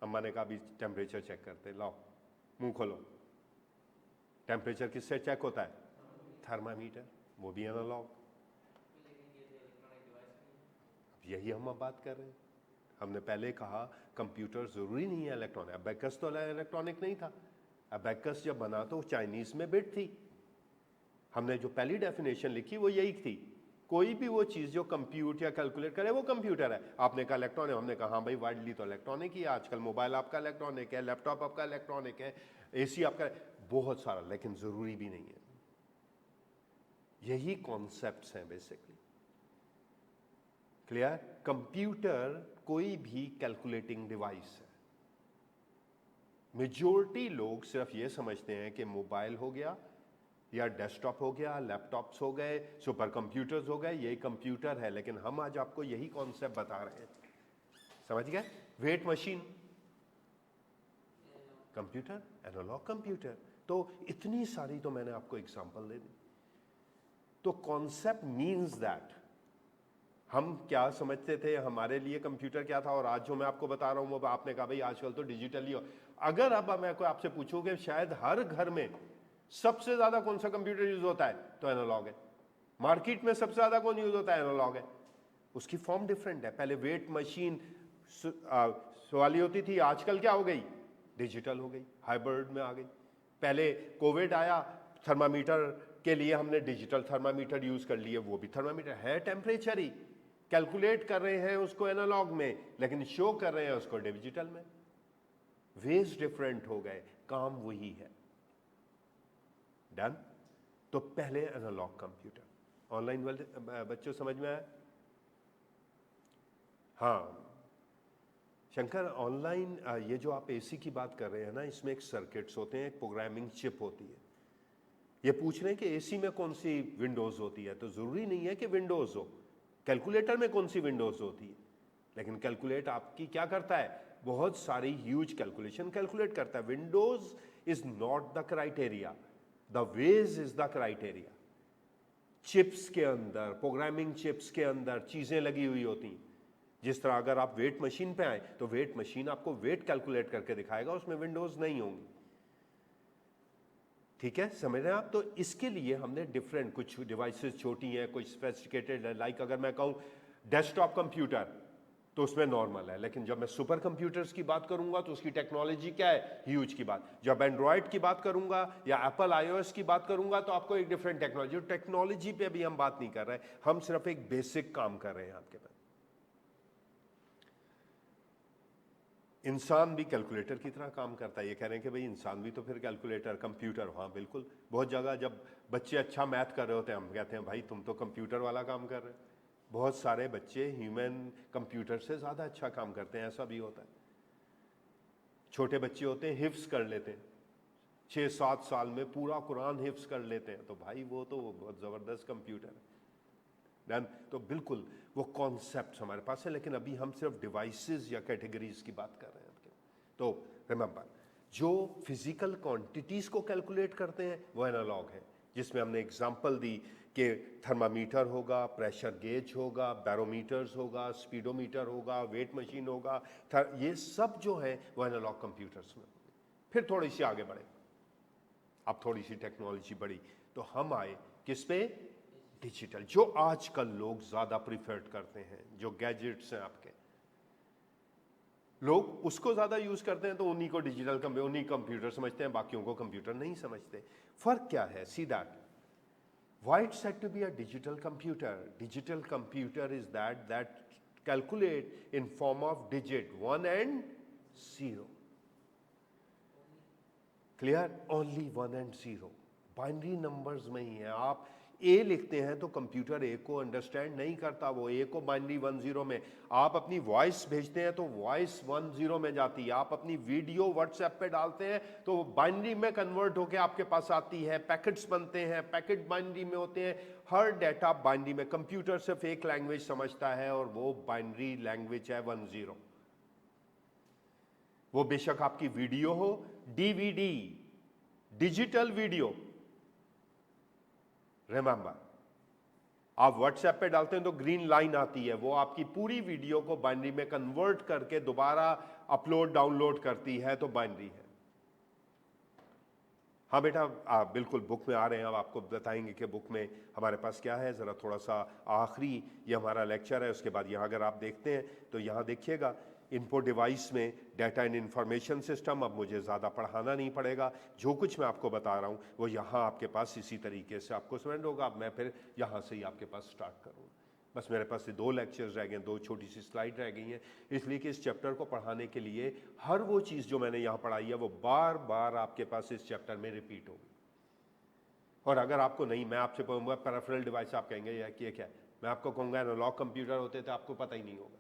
अम्मा ने कहा अभी टेम्परेचर चेक करते, लाओ मुंह खोलो। टेम्परेचर किससे चेक होता है? थर्मामीटर। वो भी एनालॉग। अब यही हम बात कर रहे हैं। हमने पहले कहा कंप्यूटर जरूरी नहीं है इलेक्ट्रॉनिक। अबैकस तो इलेक्ट्रॉनिक नहीं था। अबैकस जब बना तो चाइनीज में बिट थी। हमने जो पहली डेफिनेशन लिखी वो यही थी, कोई भी वो चीज जो कंप्यूट या कैलकुलेट करे वो कंप्यूटर है। आपने कहा इलेक्ट्रॉनिक, हमने कहा हाँ भाई वाइडली तो इलेक्ट्रॉनिक ही है। आजकल मोबाइल आपका इलेक्ट्रॉनिक है, लैपटॉप आपका इलेक्ट्रॉनिक है, एसी आपका, बहुत सारा, लेकिन जरूरी भी नहीं है। यही कॉन्सेप्ट्स हैं बेसिकली। क्लियर? कंप्यूटर कोई भी कैलकुलेटिंग डिवाइस है। मेजॉरिटी लोग सिर्फ ये समझते हैं कि मोबाइल हो गया या डेस्कटॉप हो गया, लैपटॉप्स हो गए, सुपर कंप्यूटर्स हो गए, यही कंप्यूटर है। लेकिन हम आज आपको यही कॉन्सेप्ट बता रहे हैं। समझ गए? Weight machine computer, analog computer. तो इतनी सारी तो मैंने आपको एग्जांपल दे दी। तो कॉन्सेप्ट मींस दैट हम क्या समझते थे, हमारे लिए कंप्यूटर क्या था, और आज जो मैं आपको बता रहा हूँ वो आपने कहा भाई आजकल तो डिजिटल ही हो। अगर अब मैं कोई आपसे पूछूं कि शायद हर घर में सबसे ज्यादा कौन सा कंप्यूटर यूज होता है, तो एनालॉग है। मार्केट में सबसे ज्यादा कौन यूज होता है, एनालॉग है। उसकी फॉर्म डिफरेंट है। पहले वेट मशीन सवाली होती थी, आजकल क्या हो गई, डिजिटल हो गई, हाइब्रिड में आ गई। पहले कोविड आया, थर्मामीटर के लिए हमने डिजिटल थर्मामीटर यूज कर लिए, वो भी थर्मामीटर है, टेम्परेचर ही कैलकुलेट कर रहे हैं उसको एनालॉग में, लेकिन शो कर रहे हैं उसको डिजिटल में। वेज डिफरेंट हो गए, काम वही है। डन। तो पहले एनालॉग कंप्यूटर, ऑनलाइन वाले बच्चों समझ में आया? हाँ शंकर, ऑनलाइन ये जो आप एसी की बात कर रहे हैं ना, इसमें एक सर्किट्स होते हैं, एक प्रोग्रामिंग चिप होती है। ये पूछ रहे हैं कि एसी में कौन सी विंडोज होती है, तो जरूरी नहीं है कि विंडोज हो। कैलकुलेटर में कौन सी विंडोज होती है, लेकिन कैलकुलेट आपकी क्या करता है, बहुत सारी ह्यूज कैलकुलेशन कैलकुलेट करता है। Windows is not the criteria, the ways is the criteria. Chips के अंदर, प्रोग्रामिंग चिप्स के अंदर चीजें लगी हुई होती हैं। जिस तरह अगर आप वेट मशीन पे आए तो वेट मशीन आपको वेट कैलकुलेट करके दिखाएगा, उसमें विंडोज नहीं होंगी। ठीक है, समझ रहे हैं आप? तो इसके लिए हमने डिफरेंट, कुछ डिवाइसेस छोटी हैं, कुछ स्पेसिफिकेटेड है। लाइक अगर मैं कहूं डेस्कटॉप कंप्यूटर, तो उसमें नॉर्मल है, लेकिन जब मैं सुपर कंप्यूटर्स की बात करूंगा तो उसकी टेक्नोलॉजी क्या है, ह्यूज की बात। जब एंड्रॉयड की बात करूंगा या एप्पल आईओएस की बात करूंगा तो आपको एक डिफरेंट टेक्नोलॉजी। टेक्नोलॉजी पे भी हम बात नहीं कर रहे, हम सिर्फ एक बेसिक काम कर रहे हैं आपके पास। इंसान भी कैलकुलेटर की तरह काम करता है। ये कह रहे हैं कि भाई इंसान भी तो फिर कैलकुलेटर, कंप्यूटर। हाँ बिल्कुल, बहुत जगह जब बच्चे अच्छा मैथ कर रहे होते हैं हम कहते हैं भाई तुम तो कंप्यूटर वाला काम कर रहे हो। बहुत सारे बच्चे ह्यूमन कंप्यूटर से ज़्यादा अच्छा काम करते हैं, ऐसा भी होता है। छोटे बच्चे होते हैं, हिफ्स कर लेते हैं, 6-7 साल में पूरा कुरान हिफ्स कर लेते हैं, तो भाई वो तो बहुत ज़बरदस्त कंप्यूटर है। डन। तो बिल्कुल वो कॉन्सेप्ट हमारे पास है, लेकिन अभी हम सिर्फ डिवाइसेस या कैटेगरीज की बात कर रहे हैं। तो रिमेंबर, जो फिजिकल क्वांटिटीज को कैलकुलेट करते हैं वो एनालॉग है, जिसमें हमने एग्जांपल दी कि थर्मामीटर होगा, प्रेशर गेज होगा, बैरोमीटर्स होगा, स्पीडोमीटर होगा, वेट मशीन होगा। ये सब जो है वो एनालॉग कंप्यूटर्स में। फिर थोड़ी सी आगे बढ़े, अब थोड़ी सी टेक्नोलॉजी बढ़ी तो हम आए किस पे, डिजिटल। जो आजकल लोग ज्यादा प्रिफर्ड करते हैं, जो गैजेट्स हैं आपके, लोग उसको ज्यादा यूज करते हैं, तो उन्हीं को डिजिटल उन्हीं कंप्यूटर समझते हैं, बाकियों को कंप्यूटर नहीं समझते। फर्क क्या है, see that why it's said to be a digital computer. Digital computer is that calculate in form of digit 1 and 0. Clear? Only 1 and 0 binary numbers में ही है। आप ए लिखते हैं तो कंप्यूटर ए को अंडरस्टैंड नहीं करता, वो ए को बाइनरी 1-0 में। आप अपनी वॉइस भेजते हैं तो वॉइस 1-0 में जाती है। आप अपनी वीडियो व्हाट्सएप पे डालते हैं तो वो बाइनरी में कन्वर्ट होकर आपके पास आती है। पैकेट्स बनते हैं, पैकेट बाइनरी में होते हैं, हर डाटा बाइनरी में। कंप्यूटर सिर्फ एक लैंग्वेज समझता है और वो बाइनरी लैंग्वेज है 1-0। वो बेशक आपकी वीडियो हो, डीवीडी, डिजिटल वीडियो। रिमेंबर, आप व्हाट्सएप पे डालते हैं तो ग्रीन लाइन आती है, वो आपकी पूरी वीडियो को बाइनरी में कन्वर्ट करके दोबारा अपलोड डाउनलोड करती है, तो बाइनरी है। हाँ बेटा, आप बिल्कुल बुक में आ रहे हैं, अब आपको बताएंगे कि बुक में हमारे पास क्या है। ज़रा थोड़ा सा आखिरी ये हमारा लेक्चर है, उसके बाद यहाँ अगर आप देखते हैं तो यहाँ देखिएगा इनपुट डिवाइस में डाटा एंड इंफॉर्मेशन सिस्टम। अब मुझे ज़्यादा पढ़ाना नहीं पड़ेगा, जो कुछ मैं आपको बता रहा हूँ वो यहाँ आपके पास इसी तरीके से आपको समझ होगा। अब मैं फिर यहाँ से ही आपके पास स्टार्ट करूँ। बस मेरे पास से 2 लेक्चर्स रह गए, 2 छोटी सी स्लाइड रह गई हैं, इसलिए कि इस चैप्टर को पढ़ाने के लिए हर वो चीज़ जो मैंने यहाँ पढ़ाई है वो बार बार आपके पास इस चैप्टर में रिपीट होगी। और अगर आपको नहीं, मैं आपसे कहूँगा पेरिफेरल डिवाइस, आप कहेंगे यार ये क्या है, मैं आपको कहूँगा एनालॉग कंप्यूटर होते थे, आपको पता ही नहीं होगा।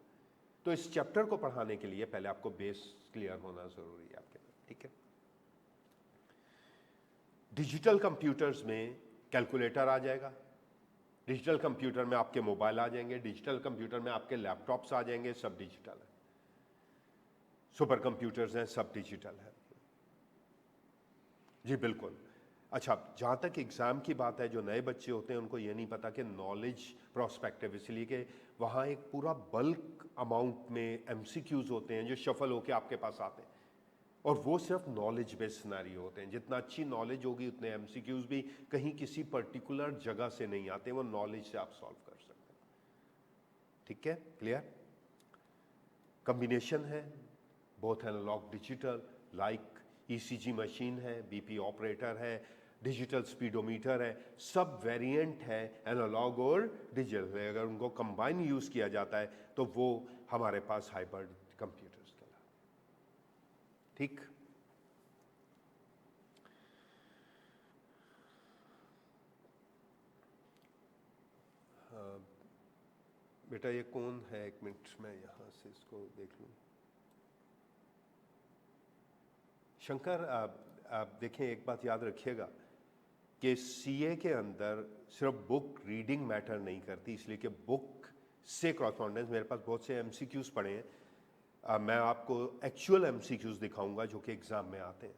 तो इस चैप्टर को पढ़ाने के लिए पहले आपको बेस क्लियर होना जरूरी है आपके पास, ठीक है। डिजिटल कंप्यूटर्स में कैलकुलेटर आ जाएगा, डिजिटल कंप्यूटर में आपके मोबाइल आ जाएंगे, डिजिटल कंप्यूटर में आपके लैपटॉप्स आ जाएंगे, सब डिजिटल है। सुपर कंप्यूटर्स हैं, सब डिजिटल है। जी बिल्कुल। अच्छा, जहाँ तक एग्ज़ाम की बात है, जो नए बच्चे होते हैं उनको ये नहीं पता कि नॉलेज प्रोस्पेक्टिव, इसलिए कि वहाँ एक पूरा बल्क अमाउंट में एमसीक्यूज़ होते हैं जो शफल होके आपके पास आते हैं, और वो सिर्फ नॉलेज बेस्ड सिनेरियो होते हैं। जितना अच्छी नॉलेज होगी उतने एमसीक्यूज़ भी कहीं किसी पर्टिकुलर जगह से नहीं आते, वो नॉलेज से आप सॉल्व कर सकते हैं। ठीक है, क्लियर? कम्बिनेशन है both analog digital, like ECG machine है, बीपी ऑपरेटर है, डिजिटल स्पीडोमीटर है, सब वेरिएंट है एनालॉग और डिजिटल। अगर उनको कंबाइन यूज किया जाता है तो वो हमारे पास हाइब्रिड कंप्यूटर्स कहलाते। ठीक, बेटा ये कौन है? एक मिनट, मैं यहाँ से इसको देख लूँ। शंकर, आप देखें, एक बात याद रखिएगा कि सीए के अंदर सिर्फ बुक रीडिंग मैटर नहीं करती, इसलिए कि बुक से कॉरस्पॉन्डेंस, मेरे पास बहुत से एमसीक्यूज़ पढ़े हैं, मैं आपको एक्चुअल एमसीक्यूज़ दिखाऊंगा जो कि एग्ज़ाम में आते हैं।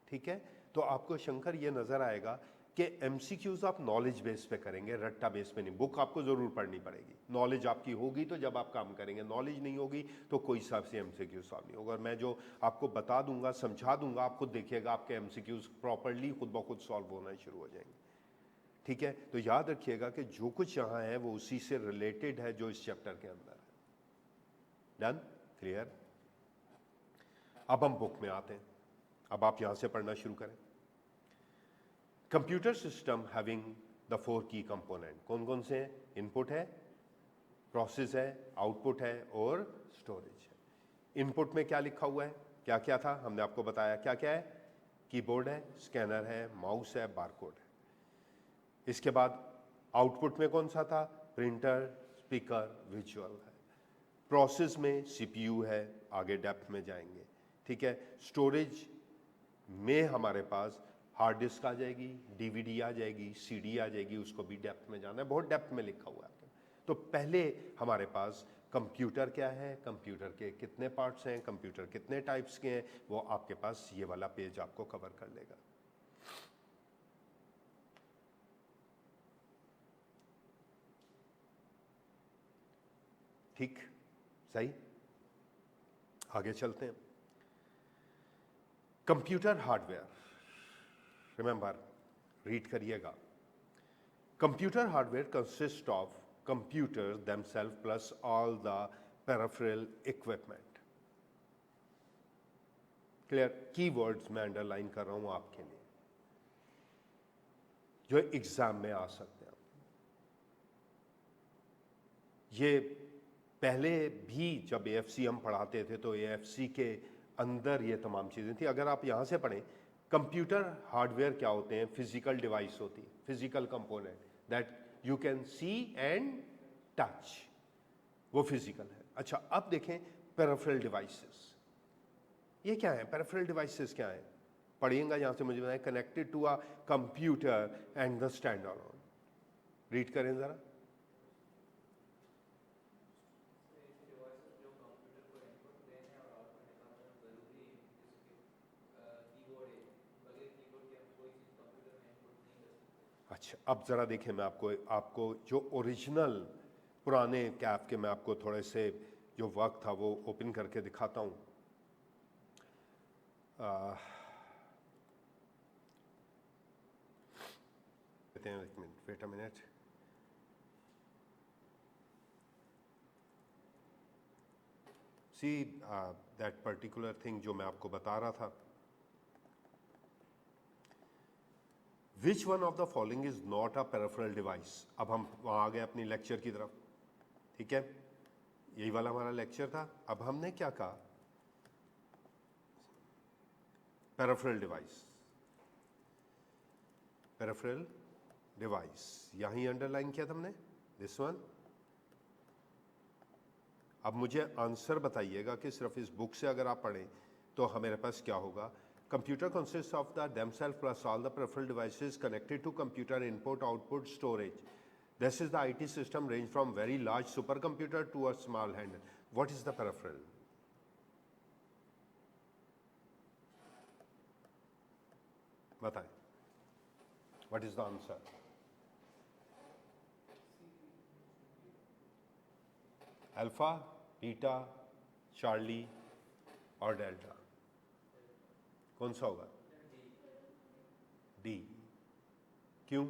ठीक है, तो आपको शंकर ये नज़र आएगा कि एमसीक्यूज़ आप नॉलेज बेस पे करेंगे, रट्टा बेस पे नहीं। बुक आपको ज़रूर पढ़नी पड़ेगी, नॉलेज आपकी होगी तो जब आप काम करेंगे, नॉलेज नहीं होगी तो कोई हिसाब से एमसीक्यू सॉल्व नहीं होगा। और मैं जो आपको बता दूंगा, समझा दूंगा, आप खुद देखिएगा आपके एमसीक्यूज़ प्रॉपरली खुद ब खुद सॉल्व होना शुरू हो जाएंगे। ठीक है, तो याद रखिएगा कि जो कुछ यहाँ है वो उसी से रिलेटेड है जो इस चैप्टर के अंदर है। डन? क्लियर? अब हम बुक में आते हैं। अब आप यहां से पढ़ना शुरू करें। कंप्यूटर सिस्टम हैविंग द 4 की कंपोनेंट, कौन कौन से हैं? इनपुट है, प्रोसेस है, आउटपुट है और स्टोरेज है। इनपुट में क्या लिखा हुआ है? क्या क्या था हमने आपको बताया, क्या क्या है? कीबोर्ड है, स्कैनर है, माउस है, बारकोड है। इसके बाद आउटपुट में कौन सा था? प्रिंटर, स्पीकर, विजुअल है। प्रोसेस में सीपीयू है, आगे डेप्थ में जाएंगे। ठीक है, स्टोरेज में हमारे पास हार्ड डिस्क आ जाएगी, डीवीडी आ जाएगी, सीडी आ जाएगी, उसको भी डेप्थ में जाना है, बहुत डेप्थ में लिखा हुआ है। तो पहले हमारे पास कंप्यूटर क्या है, कंप्यूटर के कितने पार्ट्स हैं, कंप्यूटर कितने टाइप्स के हैं, वो आपके पास ये वाला पेज आपको कवर कर लेगा। ठीक, सही, आगे चलते हैं। कंप्यूटर हार्डवेयर, रिमेंबर, रीड करिएगा। Computer hardware consist of computer themselves plus all the peripheral equipment. Clear? Keywords मैं अंडरलाइन कर रहा हूं आपके लिए जो एग्जाम में आ सकते हैं। ये पहले भी जब एएफसी हम पढ़ाते थे तो एएफसी के अंदर ये तमाम चीजें थी। अगर आप यहां से पढ़ें, कंप्यूटर हार्डवेयर क्या होते हैं? फिजिकल डिवाइस होती है, physical component that you can see and touch, वो फिजिकल है। अच्छा, अब देखें पेरिफेरल डिवाइसेस, ये क्या है? पेरिफेरल डिवाइसेस क्या है? पढ़िएगा यहां से, मुझे बताएं। Connected to a computer and the stand alone, read करें जरा। अच्छा, अब ज़रा देखें, मैं आपको जो ओरिजिनल पुराने कैप के मैं आपको थोड़े से जो वर्क था वो ओपन करके दिखाता हूँ। एक minute, wait a minute. See that particular thing जो मैं आपको बता रहा था, which one of the following is not a peripheral device. अब हम वहां आ गए अपनी लेक्चर की तरफ। ठीक है, यही वाला हमारा लेक्चर था। अब हमने क्या कहा? पेरिफेरल डिवाइस, पेरिफेरल डिवाइस यहीं अंडरलाइन किया था हमने, दिस वन। अब मुझे आंसर बताइएगा कि सिर्फ इस बुक से अगर आप पढ़ें तो हमारे पास क्या होगा? Computer consist of the themselves plus all the peripheral devices connected to computer input, output, storage. This is the IT system range from very large supercomputer to a small handheld. What is the peripheral? बताएं। What is the answer? Alpha, beta, Charlie और delta, कौन सा होगा? D. क्यों?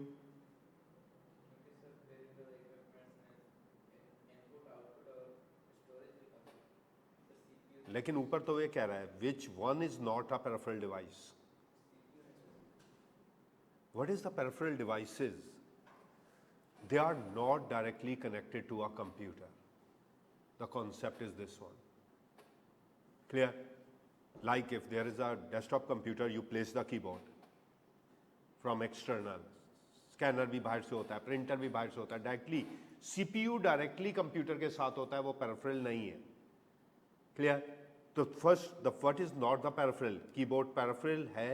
लेकिन ऊपर तो ये कह रहा है which one is not a peripheral device. What is the peripheral devices? They are not directly connected to a computer. The concept is this one. Clear? Like if there is a desktop computer, you place the keyboard from external, scanner भी बाहर से होता है, printer भी बाहर से होता है, डायरेक्टली सीपीयू डायरेक्टली कंप्यूटर के साथ होता है, वो पेरिफेरल नहीं है। क्लियर? तो first the what is not the peripheral? Keyboard peripheral है,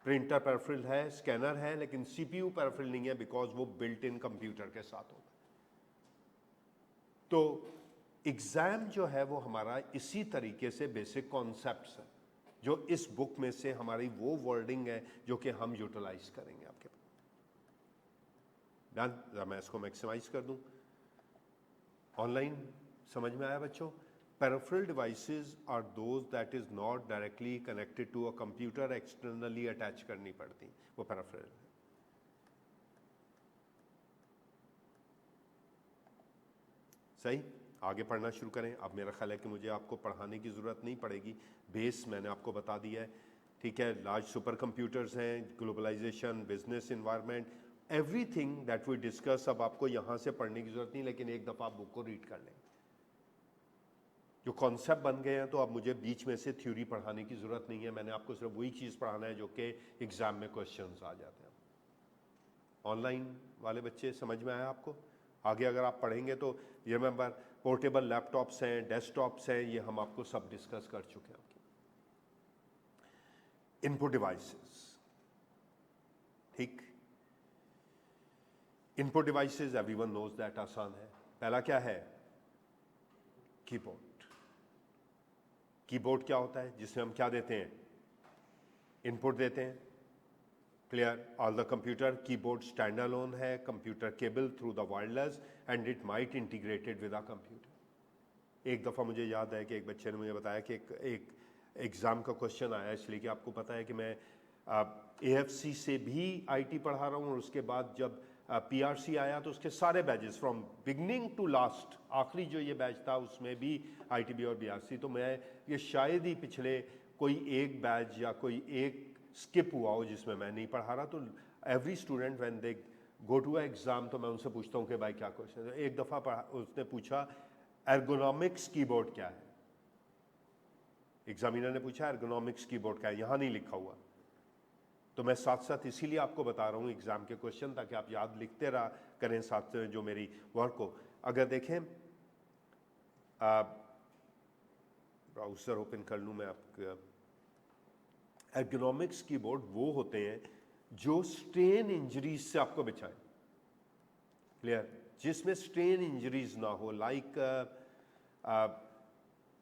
प्रिंटर पेरिफेरल है, स्कैनर है, लेकिन सीपीयू पेरिफेरल नहीं है, बिकॉज वो बिल्ट इन कंप्यूटर के साथ होता है। तो एग्जाम जो है वो हमारा इसी तरीके से बेसिक कॉन्सेप्ट्स है, जो इस बुक में से हमारी वो वर्डिंग है जो कि हम यूटिलाइज करेंगे आपके पास। डन? मैं इसको मैक्सिमाइज कर दूं। ऑनलाइन समझ में आया बच्चों? Peripheral devices are those that is not directly connected to a computer, externally attach करनी पड़ती, वो peripheral है। सही? आगे पढ़ना शुरू करें। अब मेरा ख्याल है कि मुझे आपको पढ़ाने की ज़रूरत नहीं पड़ेगी, बेस मैंने आपको बता दिया है। ठीक है? लार्ज सुपर कंप्यूटर्स हैं, globalization, business environment, everything that we discuss, अब आपको यहाँ से पढ़ने की ज़रूरत नहीं, लेकिन एक दफ़ा आप बुक को रीड कर लें। जो कॉन्सेप्ट बन गए हैं, तो अब मुझे बीच में से थ्योरी पढ़ाने की ज़रूरत नहीं है, मैंने आपको सिर्फ वही चीज़ पढ़ाना है जो कि एग्ज़ाम में क्वेश्चंस आ जाते हैं। ऑनलाइन वाले बच्चे समझ में आया आपको? आगे अगर आप पढ़ेंगे तो ये रिमेंबर पोर्टेबल लैपटॉप्स हैं, डेस्कटॉप्स हैं, ये हम आपको सब डिस्कस कर चुके हैं। आपकी इनपुट डिवाइसेस, ठीक? Input devices everyone knows that, आसान है। पहला क्या है? कीबोर्ड। कीबोर्ड क्या होता है? जिसमें हम क्या देते हैं? इनपुट देते हैं। Clear? All the computer keyboard stand alone है, computer cable through the wireless and it might integrated with a computer. एक दफ़ा मुझे याद है कि एक बच्चे ने मुझे बताया कि एक एग्ज़ाम का क्वेश्चन आया, इसलिए कि आपको पता है कि मैं AFC से भी IT पढ़ा रहा हूँ, और उसके बाद जब PRC आया तो उसके सारे batches from beginning to last, आखिरी जो ये बैच था उसमें भी ITB और BRC, तो मैं ये शायद ही पिछले कोई एक बैच या कोई एक स्किप हुआ हो जिसमें मैं नहीं पढ़ा रहा। तो every student when they go to exam, तो मैं उनसे पूछता हूँ कि भाई क्या क्वेश्चन है। एक दफ़ा उसने पूछा एर्गोनॉमिक्स कीबोर्ड क्या है। एग्जामिनर ने पूछा एर्गोनॉमिक्स कीबोर्ड क्या है, यहाँ नहीं लिखा हुआ। तो मैं साथ साथ इसीलिए आपको बता रहा हूँ एग्जाम के क्वेश्चन, ताकि आप याद लिखते रहा करें साथ जो मेरी वर्क को। अगर देखें, ब्राउज़र ओपन कर लूँ मैं आपका। एर्गोनॉमिक्स कीबोर्ड वो होते हैं जो स्ट्रेन इंजरीज से आपको बचाएं। क्लियर? जिसमें स्ट्रेन इंजरीज ना हो, लाइक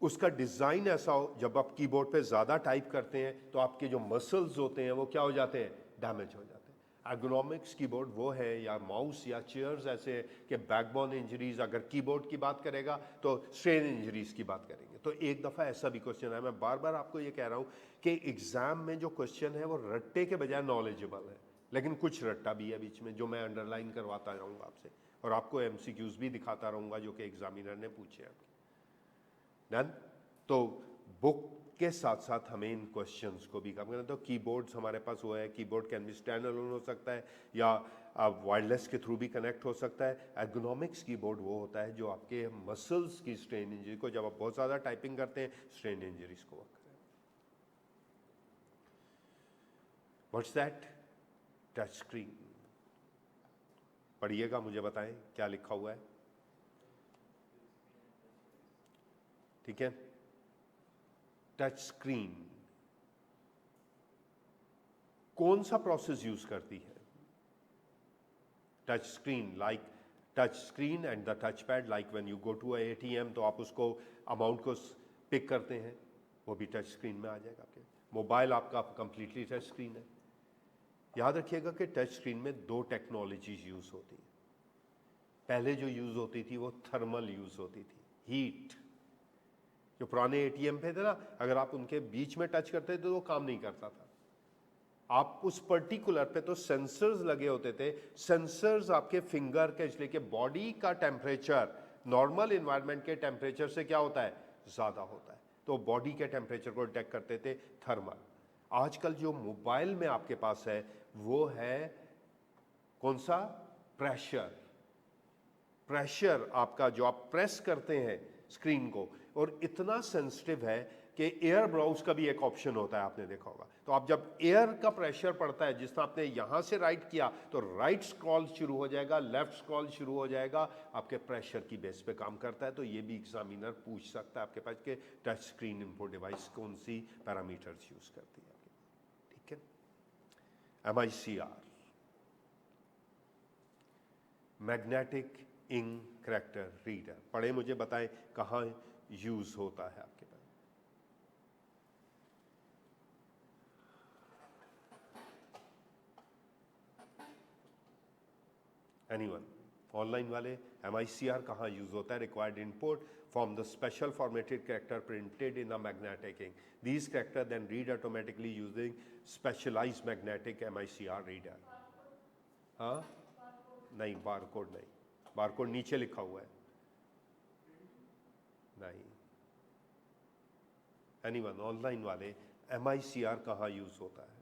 उसका डिज़ाइन ऐसा हो, जब आप कीबोर्ड पे ज़्यादा टाइप करते हैं तो आपके जो मसल्स होते हैं वो क्या हो जाते हैं? डैमेज हो जाते हैं। एर्गोनॉमिक्स कीबोर्ड वो है, या माउस या चेयर्स ऐसे कि बैकबोन इंजरीज, अगर कीबोर्ड की बात करेगा तो स्ट्रेन इंजरीज की बात करेंगे। तो एक दफ़ा ऐसा भी क्वेश्चन है, मैं बार बार आपको ये कह रहा हूँ कि एग्ज़ाम में जो क्वेश्चन है वो रट्टे के बजाय नॉलेजेबल है, लेकिन कुछ रट्टा भी है बीच में जो मैं अंडरलाइन करवाता रहूँगा आपसे, और आपको MCQs भी दिखाता रहूँगा जो कि एग्जामिनर ने पूछे हैं। डन? तो बुक के साथ साथ हमें इन क्वेश्चंस को भी काम करना। तो कीबोर्ड्स हमारे पास वो है, keyboard can be stand alone हो सकता है या वायरलेस के थ्रू भी कनेक्ट हो सकता है। एर्गोनॉमिक्स कीबोर्ड वो होता है जो आपके मसल्स की स्ट्रेन इंजरी को, जब आप बहुत ज़्यादा टाइपिंग करते हैं, स्ट्रेन इंजरीज को वर्क करें। What's that? Touch screen. पढ़िएगा, मुझे बताएं क्या लिखा हुआ है। ठीक है? टच स्क्रीन कौन सा प्रोसेस यूज करती है? Touch screen, like touch screen and the touch pad, like when you go to a ATM तो आप उसको अमाउंट को पिक करते हैं, वो भी टच स्क्रीन में आ जाएगा। आपके मोबाइल आपका कंप्लीटली टच स्क्रीन है। याद रखिएगा कि टच स्क्रीन में दो टेक्नोलॉजीज यूज होती हैं। पहले जो यूज होती थी वो थर्मल यूज होती थी, हीट। जो पुराने एटीएम पे थे ना, अगर आप उनके बीच में टच करते थे तो वो काम नहीं करता था। आप उस पर्टिकुलर पे तो सेंसर्स लगे होते थे, सेंसर्स आपके फिंगर के, इसलिए कि बॉडी का टेम्परेचर नॉर्मल इन्वायरमेंट के टेम्परेचर से क्या होता है, ज्यादा होता है, तो बॉडी के टेम्परेचर को डिटेक्ट करते थे थर्मल। आजकल जो मोबाइल में आपके पास है वो है कौन सा, प्रेशर। प्रेशर आपका जो आप प्रेस करते हैं स्क्रीन को, और इतना सेंसिटिव है कि एयर ब्राउज का भी एक ऑप्शन होता है, आपने देखा होगा। तो आप जब एयर का प्रेशर पड़ता है, जिस तरह आपने यहां से राइट किया तो राइट स्क्रॉल शुरू हो जाएगा, लेफ्ट स्क्रॉल शुरू हो जाएगा, आपके प्रेशर की बेस पे काम करता है। तो ये भी एग्जामिनर पूछ सकता है आपके पास कि टच स्क्रीन इनपुट डिवाइस कौन सी पैरामीटर्स यूज करती है, ठीक है। MICR, magnetic ink character reader, पढ़े मुझे बताएं कहां यूज होता है आपके पास। एनीवन, ऑनलाइन वाले, MICR कहां यूज होता है? Required input from the special formatted character printed in a magnetic ink. These character then read automatically using specialized magnetic MICR reader. हाँ, नहीं, बारकोड नहीं, बारकोड नीचे लिखा हुआ है, नहीं। एनीवन, ऑनलाइन वाले, MICR कहां यूज होता है?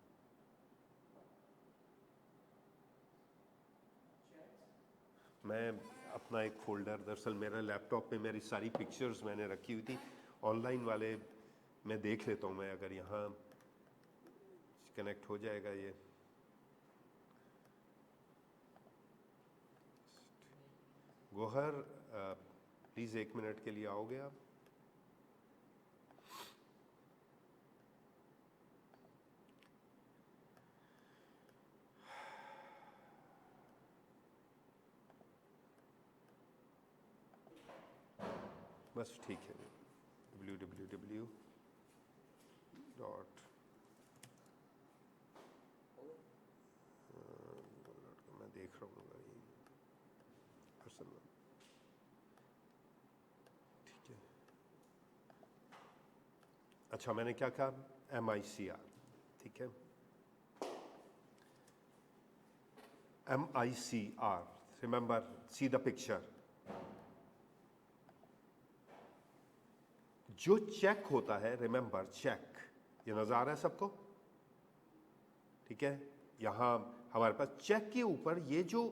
मैं अपना एक फोल्डर, दरअसल मेरा लैपटॉप पे मेरी सारी पिक्चर्स मैंने रखी हुई थी, ऑनलाइन वाले मैं देख लेता हूँ, मैं अगर यहाँ कनेक्ट हो जाएगा ये। गोहर, प्लीज़ 1 मिनट के लिए आओगे आप? बस ठीक है, www. मैं देख रहा हूँ असल में, ठीक है। अच्छा, मैंने क्या कहा? MICR, ठीक है। MICR, remember, see the picture. जो चेक होता है, रिमेंबर चेक, ये नजर आ रहा है सबको, ठीक है। यहां हमारे पास चेक के ऊपर ये जो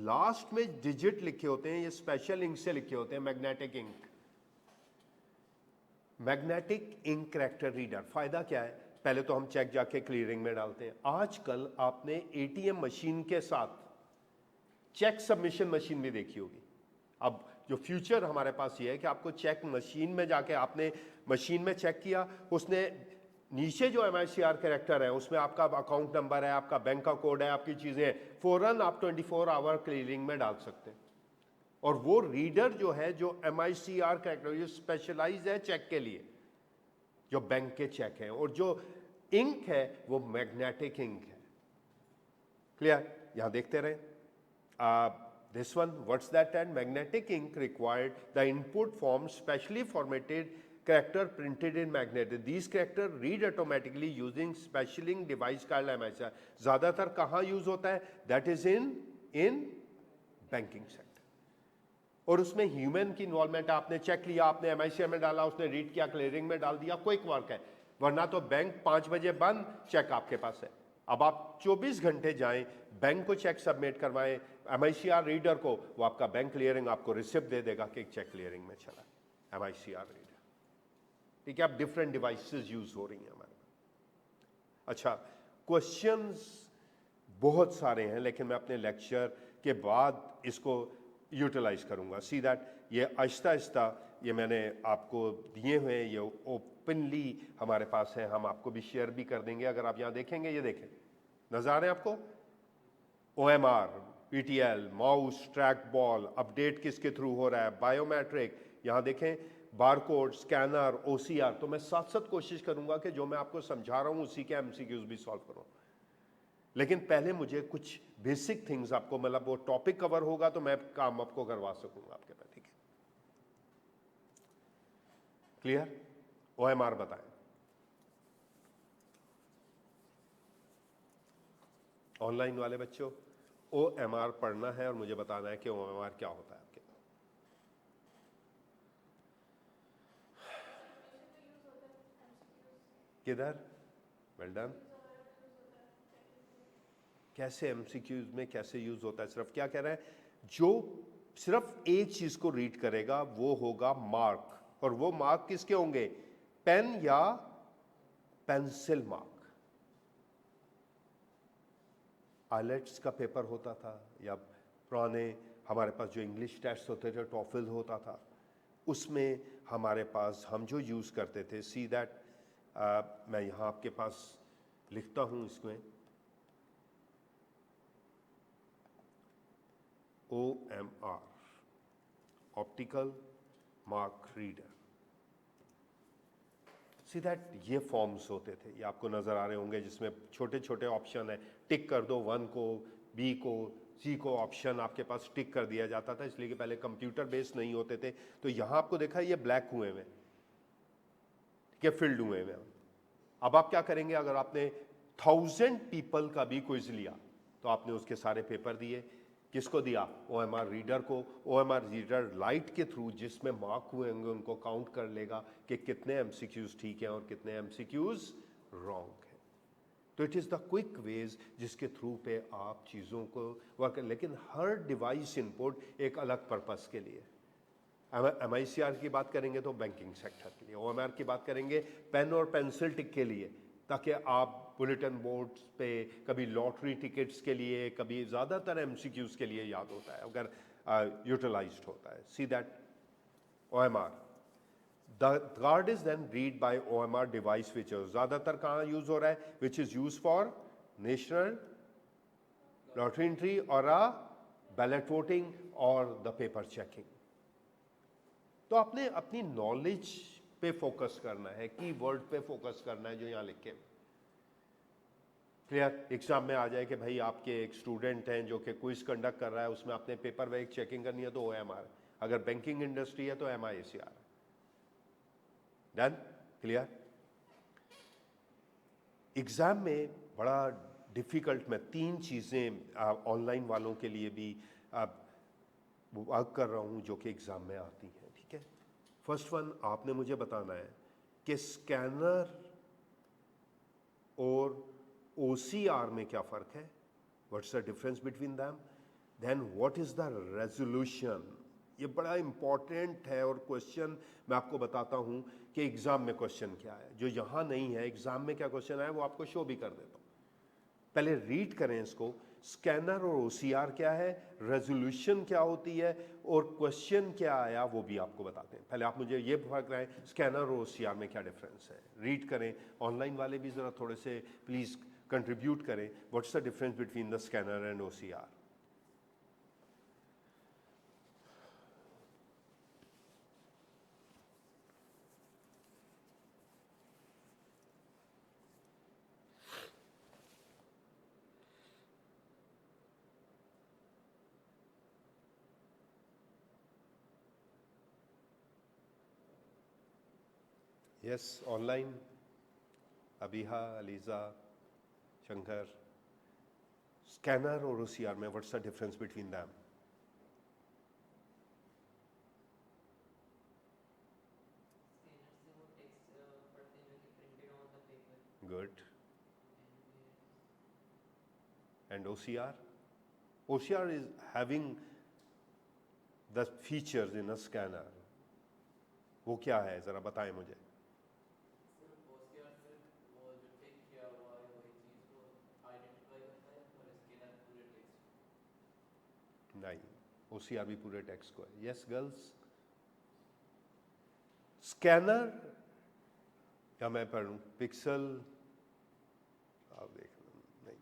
लास्ट में डिजिट लिखे होते हैं, ये स्पेशल इंक से लिखे होते हैं, magnetic ink. Magnetic ink character reader, फायदा क्या है? पहले तो हम चेक जाके क्लियरिंग में डालते हैं। आजकल आपने ATM मशीन के साथ चेक सबमिशन मशीन भी देखी होगी। अब जो फ्यूचर हमारे पास ये है कि आपको चेक मशीन में जाके, आपने मशीन में चेक किया, उसने नीचे जो MICR कैरेक्टर है उसमें आपका अकाउंट नंबर है, आपका बैंक का कोड है, आपकी चीजें हैं, फौरन आप 24 आवर क्लियरिंग में डाल सकते हैं। और वो रीडर जो है, जो MICR कैरेक्टर, जो स्पेशलाइज है चेक के लिए, जो बैंक के चेक है, और जो इंक है वो मैग्नेटिक इंक है। क्लियर? यहां देखते रहे। This one, what's that? And magnetic ink required the input form specially formatted character printed in magnet. These character read automatically using special ink device called MICR. ज्यादातर कहाँ use होता है? That is in banking sector. और उसमें human की involvement, आपने check लिया, आपने MICR में डाला, उसने रीड किया, क्लियरिंग में डाल दिया, क्विक वर्क है। वरना तो बैंक 5 बजे बंद, चेक आपके पास है। अब आप 24 घंटे जाएं, बैंक को चेक सबमिट करवाएं, MICR रीडर को, वो आपका बैंक क्लियरिंग आपको रिसिप्ट दे देगा कि चेक क्लियरिंग में चला, MICR रीडर, ठीक है। अब डिफरेंट डिवाइसेस यूज हो रही हैं हमारे पास। अच्छा, क्वेश्चंस बहुत सारे हैं, लेकिन मैं अपने लेक्चर के बाद इसको यूटिलाइज करूंगा। सी दैट ये आहिस्ता आहिस्ता ये मैंने आपको दिए हुए हैं, ये ओपनली हमारे पास है, हम आपको भी शेयर भी कर देंगे। अगर आप यहाँ देखेंगे, ये देखें, नजर आ रहे हैं आपको? OMR, PTL, mouse, track ball, update किसके थ्रू हो रहा है, बायोमेट्रिक, यहाँ देखें, बारकोड, स्कैनर, OCR। तो मैं साथ साथ कोशिश करूंगा कि जो मैं आपको समझा रहा हूँ उसी के MCQs भी सॉल्व करूँ। लेकिन पहले मुझे कुछ बेसिक थिंग्स आपको, मतलब वो टॉपिक कवर होगा तो मैं काम आपको करवा सकूंगा आपके पास, ठीक है? क्लियर? OMR बताएं। ऑनलाइन वाले बच्चों, OMR पढ़ना है और मुझे बताना है कि OMR क्या होता है आपके। किधर? Well done. कैसे एमसीक्यूज में कैसे यूज होता है? सिर्फ क्या कह रहा है, जो सिर्फ एक चीज को रीड करेगा वो होगा मार्क, और वो मार्क किसके होंगे? पेन या पेंसिल मार्क। आइलेट्स का पेपर होता था, या पुराने हमारे पास जो इंग्लिश टेस्ट होते थे, टॉफिल होता था, उसमें हमारे पास हम जो यूज करते थे, सी दैट, मैं यहां आपके पास लिखता हूं इसमें, OMR, optical mark reader. See that ये फॉर्म्स होते थे, ये आपको नजर आ रहे होंगे, जिसमें छोटे छोटे ऑप्शन है, टिक कर दो 1 को, B को, C को, ऑप्शन आपके पास टिक कर दिया जाता था, इसलिए कि पहले कंप्यूटर बेस्ड नहीं होते थे। तो यहां आपको देखा ये ब्लैक हुए हुए, ठीक है, फिल्ड हुए हुए। अब आप क्या करेंगे, अगर आपने 1000 पीपल का भी क्विज लिया तो आपने उसके सारे पेपर दिए, किसको दिया? OMR रीडर को। OMR रीडर लाइट के थ्रू जिसमें मार्क हुए होंगे उनको काउंट कर लेगा कि कितने एमसीक्यूज ठीक हैं और कितने एमसीक्यूज रॉन्ग हैं। तो it is the quick ways जिसके थ्रू पे आप चीज़ों को वर्क। लेकिन हर डिवाइस इनपुट एक अलग पर्पस के लिए। MICR की बात करेंगे तो बैंकिंग सेक्टर के लिए, OMR की बात करेंगे पेन और पेंसिल टिक के लिए, ताकि आप बुलेटिन बोर्ड्स पे कभी लॉटरी टिकट्स के लिए, कभी ज़्यादातर MCQs के लिए याद होता है अगर यूटिलाइज्ड होता है। See that OMR, the card is then read by OMR device, which ज़्यादातर कहाँ यूज हो रहा है? Which is use for national lottery entry और बैलेट वोटिंग और द पेपर चेकिंग। तो आपने अपनी नॉलेज पे फोकस करना है, की वर्ड पे फोकस करना है जो यहां लिखे। क्लियर? एग्जाम में आ जाए कि भाई आपके एक स्टूडेंट हैं जो कि क्विज कंडक्ट कर रहा है, उसमें आपने पेपर वेक चेकिंग करनी है तो OMR, अगर बैंकिंग इंडस्ट्री है तो MICR। डन? क्लियर? एग्जाम में बड़ा डिफिकल्ट, मैं 3 चीजें ऑनलाइन वालों के लिए भी वर्क कर रहा हूं जो कि एग्जाम में आती हैं, ठीक है? फर्स्ट वन, आपने मुझे बताना है कि स्कैनर और OCR में क्या फ़र्क है, what's the difference between them, then what is the resolution. ये बड़ा इंपॉर्टेंट है, और क्वेश्चन मैं आपको बताता हूं कि एग्जाम में क्वेश्चन क्या है, जो यहां नहीं है एग्जाम में क्या क्वेश्चन आया वो आपको शो भी कर देता हूं। पहले रीड करें इसको, स्कैनर और OCR क्या है, रेजोल्यूशन क्या होती है, और क्वेश्चन क्या आया वो भी आपको बताते हैं। पहले आप मुझे ये फर्क रहे, स्कैनर और OCR में क्या डिफरेंस है, रीड करें। ऑनलाइन वाले भी ज़रा थोड़े से प्लीज़ कंट्रीब्यूट करें, what's the difference between the scanner and OCR। Yes, online Abiha, ELISA, Shankar, scanner और OCR में what's the difference between them? Good. And OCR? OCR is having the features in a scanner, वो क्या है जरा बताएं मुझे। नहीं, OCR भी पूरे टेक्स्ट को है। Yes girls? स्कैनर, क्या मैं पढ़ूं? पिक्सल, आप देख नहीं,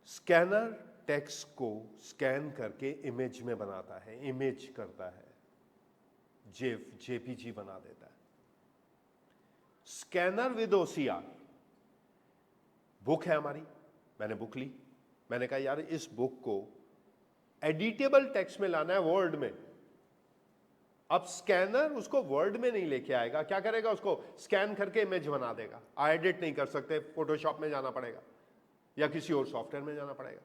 स्कैनर टेक्स्ट को स्कैन करके इमेज में बनाता है, इमेज करता है, JPG बना देता है। स्कैनर विद OCR बुक है हमारी, मैंने बुक ली, मैंने कहा यार इस बुक को एडिटेबल टेक्स्ट में लाना है वर्ड में। अब स्कैनर उसको वर्ड में नहीं लेके आएगा, क्या करेगा, उसको स्कैन करके इमेज बना देगा। एडिट नहीं कर सकते, फोटोशॉप में जाना पड़ेगा या किसी और सॉफ्टवेयर में जाना पड़ेगा।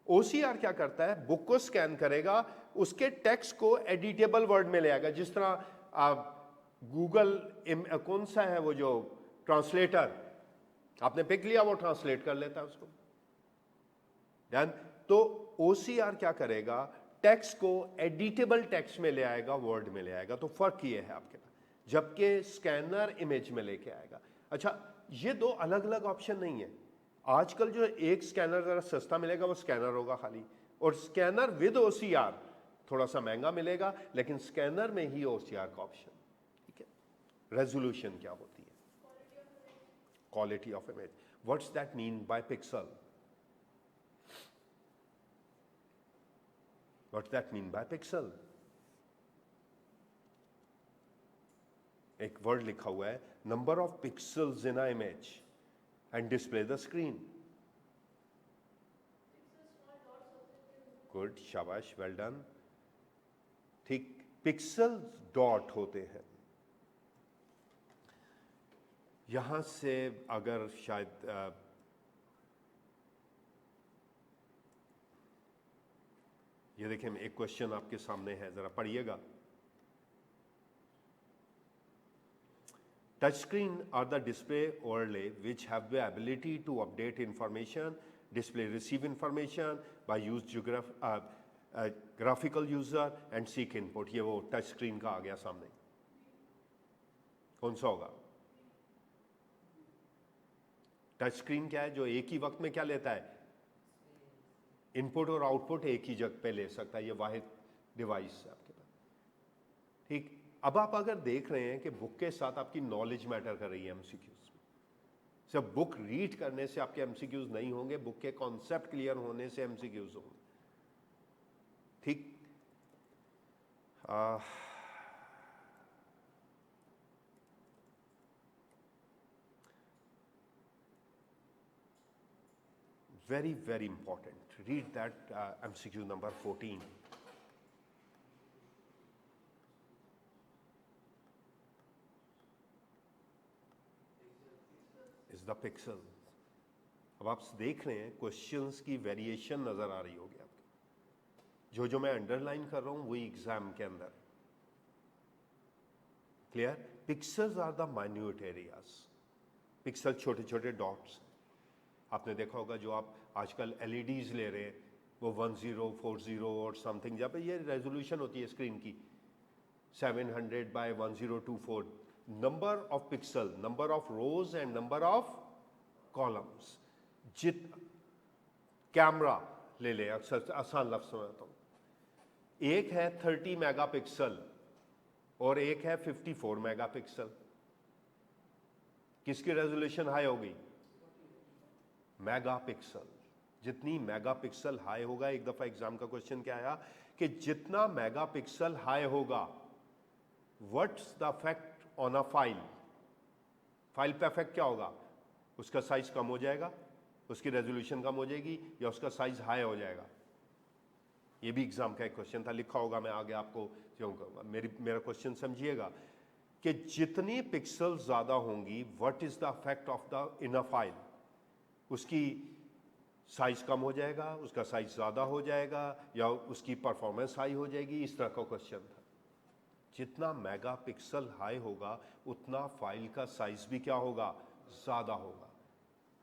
OCR क्या करता है, बुक को स्कैन करेगा, उसके टेक्स्ट को एडिटेबल वर्ड में ले आएगा। जिस तरह आप गूगल कौन सा है वो जो ट्रांसलेटर, आपने पिक लिया वो ट्रांसलेट कर लेता है उसको। ध्यान, तो OCR क्या करेगा, टेक्स्ट को एडिटेबल टेक्स्ट में ले आएगा, वर्ड में ले आएगा। तो फर्क ये है आपके पास, जबकि स्कैनर इमेज में लेके आएगा। अच्छा, ये दो अलग अलग ऑप्शन नहीं है। आजकल जो एक स्कैनर जरा सस्ता मिलेगा वो स्कैनर होगा खाली, और स्कैनर विद OCR थोड़ा सा महंगा मिलेगा, लेकिन स्कैनर में ही OCR का ऑप्शन। ठीक है, रेजोल्यूशन क्या होती है, quality of image. What's that mean by pixel, what's that mean by pixel. एक वर्ड लिखा हुआ है, number of pixels in a image and display the screen. Good, शाबाश, well done. ठीक, पिक्सल डॉट होते हैं। यहां से अगर शायद ये देखें, एक क्वेश्चन आपके सामने है, जरा पढ़िएगा। Touchscreen are the display overlay which have the ability to update information, display receive information by use graphical user and seek input। ये वो टच स्क्रीन का आ गया सामने, कौन सा होगा? टच स्क्रीन क्या है, जो एक ही वक्त में क्या लेता है, इनपुट और आउटपुट एक ही जगह पे ले सकता है। ये वाहिद डिवाइस है आपके पास। ठीक, अब आप अगर देख रहे हैं कि बुक के साथ आपकी नॉलेज मैटर कर रही है MCQs में, सिर्फ बुक रीड करने से आपके MCQs नहीं होंगे, बुक के कॉन्सेप्ट क्लियर होने से MCQs होंगे। ठीक, very very important, read that MCQ number 14। The pixel. अब आप देख रहे हैं क्वेश्चंस की वेरिएशन नजर आ रही होगी आपको, जो मैं अंडरलाइन कर रहा हूं वही एग्जाम के अंदर। Clear? Pixels are the minute areas. Pixel छोटे छोटे डॉट्स। आपने देखा होगा जो आप आजकल LEDs ले रहे हैं वो 1040 और समथिंग, जहाँ पे ये रेजोल्यूशन होती है स्क्रीन की 700 by 1024, number of pixel, number of rose and number of columns. जित कैमरा ले ले, अक्सर आसान लफ्ज समझता हूं, एक है 30 मेगापिक्सल और एक है 54 मेगापिक्सल। किसकी रेजोल्यूशन हाई होगी? मेगापिक्सल। जितनी मेगापिक्सल हाई होगा, एक दफा एग्जाम का क्वेश्चन क्या आया कि जितना मेगापिक्सल हाई होगा, what's the effect on a file, file पे इफेक्ट क्या होगा? उसका साइज कम हो जाएगा, उसकी रेजोल्यूशन कम हो जाएगी, या उसका साइज हाई हो जाएगा। ये भी एग्जाम का एक क्वेश्चन था, लिखा होगा, मैं आगे आपको मेरा क्वेश्चन समझिएगा कि जितनी पिक्सल ज्यादा होंगी, what is the effect of the in a file, उसकी साइज कम हो जाएगा, उसका साइज ज्यादा हो जाएगा, या उसकी परफॉर्मेंस हाई हो जाएगी। इस तरह का क्वेश्चन था। जितना मेगापिक्सल हाई होगा उतना फाइल का साइज भी क्या होगा? ज्यादा होगा।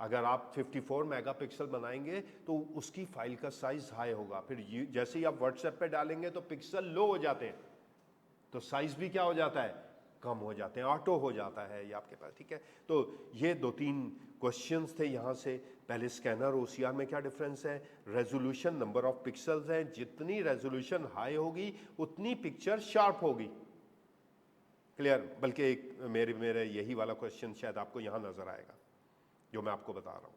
अगर आप 54 मेगापिक्सल बनाएंगे तो उसकी फाइल का साइज हाई होगा। फिर जैसे ही आप व्हाट्सएप पे डालेंगे तो पिक्सल लो हो जाते हैं, तो साइज भी क्या हो जाता है? कम हो जाते हैं, ऑटो हो जाता है ये आपके पास। ठीक है, तो ये 2-3 क्वेश्चंस थे यहाँ से। पहले स्कैनर OCR में क्या डिफरेंस है, रेजोल्यूशन, नंबर ऑफ पिक्सल्स हैं, जितनी रेजोल्यूशन हाई होगी उतनी पिक्चर शार्प होगी। क्लियर? बल्कि एक मेरे यही वाला क्वेश्चन शायद आपको यहां नजर आएगा जो मैं आपको बता रहा हूं।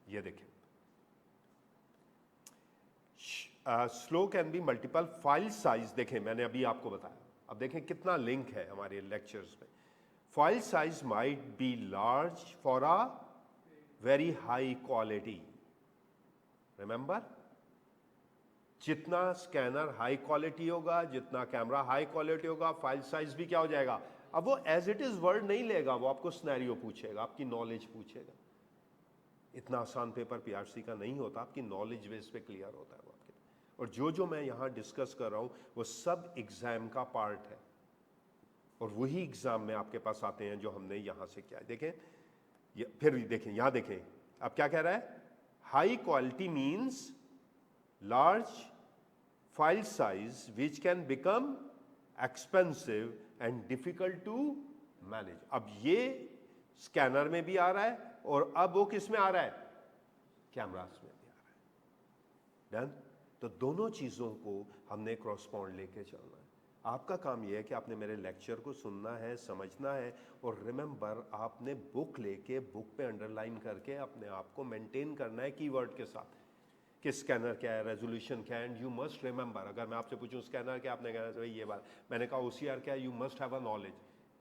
ये देखें, slow can be multiple file size. देखें, मैंने अभी आपको बताया, अब देखें कितना लिंक है हमारे लेक्चर्स में। File size might be large for a very high quality. Remember, जितना स्कैनर हाई क्वालिटी होगा, जितना कैमरा हाई क्वालिटी होगा, फाइल साइज भी क्या हो जाएगा। अब वो एज इट इज वर्ड नहीं लेगा, वो आपको सिनेरियो पूछेगा, आपकी नॉलेज पूछेगा। इतना आसान पेपर पीआरसी का नहीं होता, आपकी नॉलेज बेस पे क्लियर होता है वो आपके। और जो मैं यहां डिस्कस कर रहा हूं वो सब एग्जाम का पार्ट है, और वही एग्जाम में आपके पास आते हैं जो हमने यहां से किया है। देखें फिर देखें, यहां देखें अब क्या कह रहा है। High quality means large file size which can become expensive and difficult to manage। अब ये स्कैनर में भी आ रहा है और अब वो किस में आ रहा है, कैमरास में भी आ रहा है। डन। तो दोनों चीजों को हमने क्रॉसपॉन्ड लेके चलना है। आपका काम यह है कि आपने मेरे लेक्चर को सुनना है, समझना है, और रिमेंबर आपने बुक लेके बुक पे अंडरलाइन करके अपने आप को मेंटेन करना है कीवर्ड के साथ कि स्कैनर क्या है, रेजोल्यूशन क्या है। एंड यू मस्ट रिमेंबर, अगर मैं आपसे पूछूं स्कैनर क्या, आपने कहना चाहिए ये बात। मैंने कहा ओसीआर क्या है, you must have a knowledge.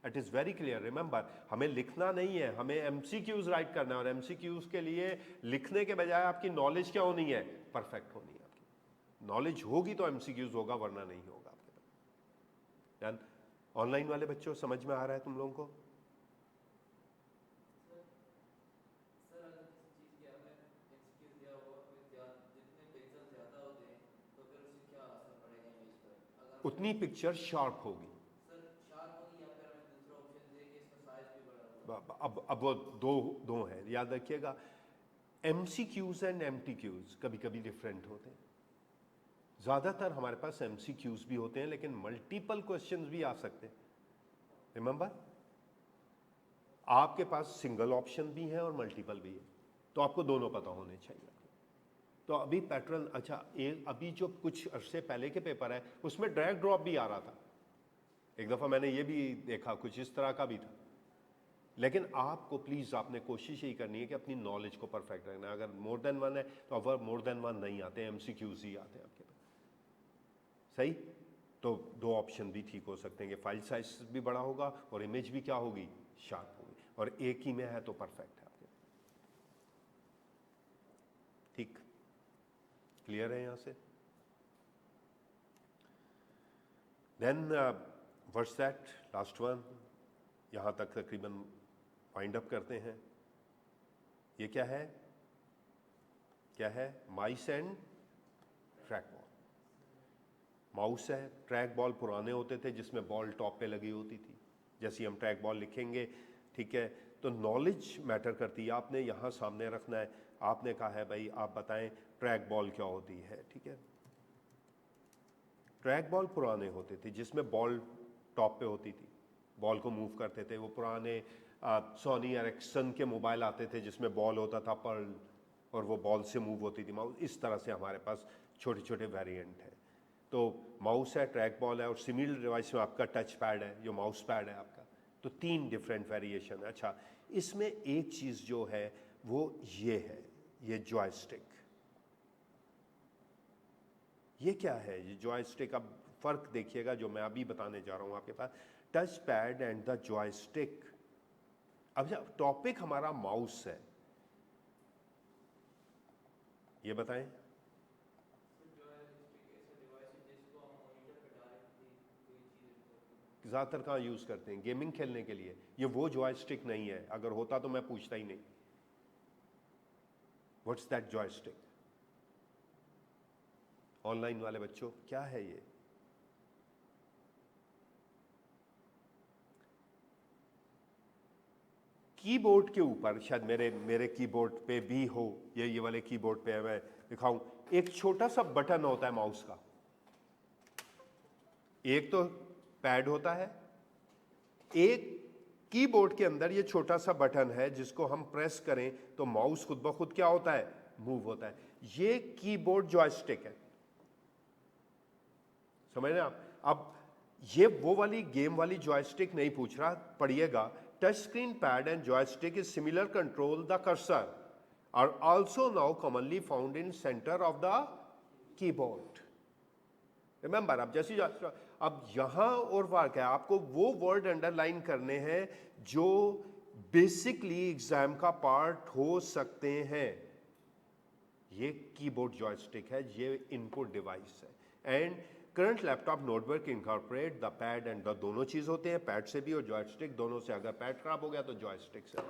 It is very clear. Remember, हमें लिखना नहीं है, हमें एमसीक्यूज राइट करना है, और एमसीक्यूज के लिए लिखने के बजाय आपकी नॉलेज क्या होनी है, परफेक्ट होनी है। आपकी नॉलेज होगी तो एमसीक्यूज होगा, वरना नहीं होगा आपके पास। डन। ऑनलाइन वाले बच्चों समझ में आ रहा है तुम लोगों को? उतनी पिक्चर शार्प होगी। अब वो दो हैं, याद रखिएगा। एमसीक्यूज एंड एमटीक्यूज कभी कभी डिफरेंट होते हैं। ज्यादातर हमारे पास एमसीक्यूज भी होते हैं, लेकिन मल्टीपल क्वेश्चंस भी आ सकते हैं। रिमेंबर, आपके पास सिंगल ऑप्शन भी है और मल्टीपल भी है, तो आपको दोनों पता होने चाहिए। तो अभी पैटर्न, अच्छा अभी जो कुछ अरसे पहले के पेपर है उसमें ड्रैग ड्रॉप भी आ रहा था। एक दफ़ा मैंने ये भी देखा, कुछ इस तरह का भी था। लेकिन आपको प्लीज़, आपने कोशिश ही करनी है कि अपनी नॉलेज को परफेक्ट रखना है। अगर मोर देन वन है तो अगर मोर देन वन नहीं आते, एमसीक्यूज ही आते हैं आपके पास। सही। तो दो ऑप्शन भी ठीक हो सकते हैं कि फाइल साइज भी बड़ा होगा और इमेज भी क्या होगी, शार्प होगी, और एक ही में है तो परफेक्ट है आपके। ठीक, क्लियर है यहां से? Then verse that last one, यहां तक तकरीबन वाइंड अप करते हैं। ये क्या है, क्या है, माइस एंड ट्रैक बॉल। माउस है, ट्रैक बॉल पुराने होते थे जिसमें बॉल टॉप पे लगी होती थी। जैसे हम ट्रैक बॉल लिखेंगे, ठीक है, तो नॉलेज मैटर करती है। आपने यहां सामने रखना है। आपने कहा है भाई आप बताएं ट्रैक बॉल क्या होती है, ठीक है। ट्रैक बॉल पुराने होते थे जिसमें बॉल टॉप पे होती थी, बॉल को मूव करते थे। वो पुराने सोनी एरिक्सन के मोबाइल आते थे जिसमें बॉल होता था पर्ल, और वो बॉल से मूव होती थी माउस। इस तरह से हमारे पास छोटे छोटे वेरिएंट हैं। तो माउस है, ट्रैक बॉल है, और सिमिलर डिवाइस में आपका टच पैड है, जो माउस पैड है आपका। तो तीन डिफरेंट वेरिएशन है। अच्छा, इसमें एक चीज़ जो है वो ये है, ये जॉयस्टिक। ये क्या है, ये जॉयस्टिक? अब फर्क देखिएगा जो मैं अभी बताने जा रहा हूं आपके पास, touch pad and the joystick. अब जब टॉपिक हमारा माउस है, ये बताएं। ज़्यादातर कहाँ यूज़ करते हैं, गेमिंग खेलने के लिए। ये वो जॉयस्टिक नहीं है, अगर होता तो मैं पूछता ही नहीं। What's that joystick? ऑनलाइन वाले बच्चों, क्या है ये? कीबोर्ड के ऊपर, शायद मेरे कीबोर्ड पे भी हो, ये वाले कीबोर्ड पे है, मैं दिखाऊं। एक छोटा सा बटन होता है माउस का। एक तो पैड होता है, एक कीबोर्ड के अंदर ये छोटा सा बटन है जिसको हम प्रेस करें तो माउस खुद ब खुद क्या होता है, मूव होता है। ये कीबोर्ड जॉयस्टिक है। समझ रहे हैं आप? अब ये वो वाली गेम वाली जॉयस्टिक नहीं पूछ रहा, पढ़िएगा। Touch screen pad and joystick is similar control the cursor are also now commonly found in centre of the keyboard. Remember, आप जैसी अब यहां और वर्क है, आपको वो वर्ड अंडरलाइन करने हैं जो बेसिकली एग्जाम का पार्ट हो सकते हैं। ये कीबोर्ड जॉयस्टिक है, ये इनपुट डिवाइस है। And current laptop notebook incorporate the pad and the दोनों चीज होते हैं, पैड से भी और जॉयस्टिक दोनों से। अगर पैड खराब हो गया तो जॉयस्टिक से।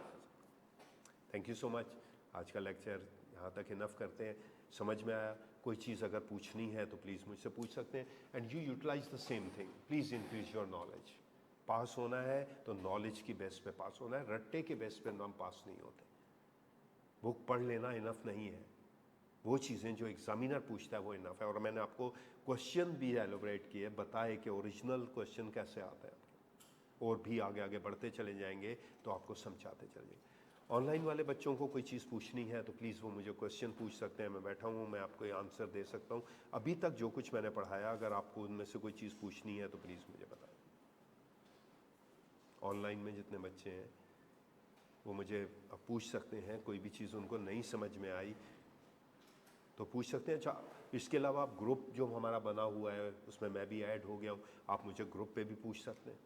Thank you so much. आज का लेक्चर यहाँ तक इनफ करते हैं। समझ में आया? कोई चीज़ अगर पूछनी है तो प्लीज़ मुझसे पूछ सकते हैं। And you utilize the same thing, please increase your knowledge. Pass होना है तो नॉलेज की बेस पे पास होना है, रट्टे के बेस पे हम पास नहीं होते। बुक पढ़ लेना इनफ नहीं है, वो चीज़ें जो एग्जामिनर पूछता है वो इनफ है। और मैंने आपको क्वेश्चन भी एलोबरेट किए, बताए कि ओरिजिनल क्वेश्चन कैसे आता है, और भी आगे आगे बढ़ते चले जाएंगे तो आपको समझाते चले। ऑनलाइन वाले बच्चों को कोई चीज़ पूछनी है तो प्लीज़ वो मुझे क्वेश्चन पूछ सकते हैं, मैं बैठा हूँ, मैं आपको ये आंसर दे सकता हूँ। अभी तक जो कुछ मैंने पढ़ाया, अगर आपको उनमें से कोई चीज़ पूछनी है तो प्लीज़ मुझे बताएं। ऑनलाइन में जितने बच्चे हैं वो मुझे पूछ सकते हैं, कोई भी चीज़ उनको नहीं समझ में आई तो पूछ सकते हैं। अच्छा, इसके अलावा आप ग्रुप जो हमारा बना हुआ है उसमें मैं भी ऐड हो गया हूँ, आप मुझे ग्रुप पे भी पूछ सकते हैं।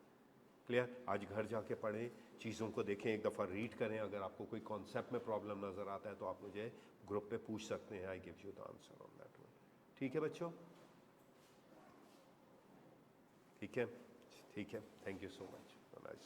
क्लियर? आज घर जाके पढ़ें, चीज़ों को देखें, एक दफ़ा रीड करें। अगर आपको कोई कॉन्सेप्ट में प्रॉब्लम नज़र आता है तो आप मुझे ग्रुप पे पूछ सकते हैं। I give you the answer on that one. ठीक है बच्चों? ठीक है, ठीक है। Thank you so much.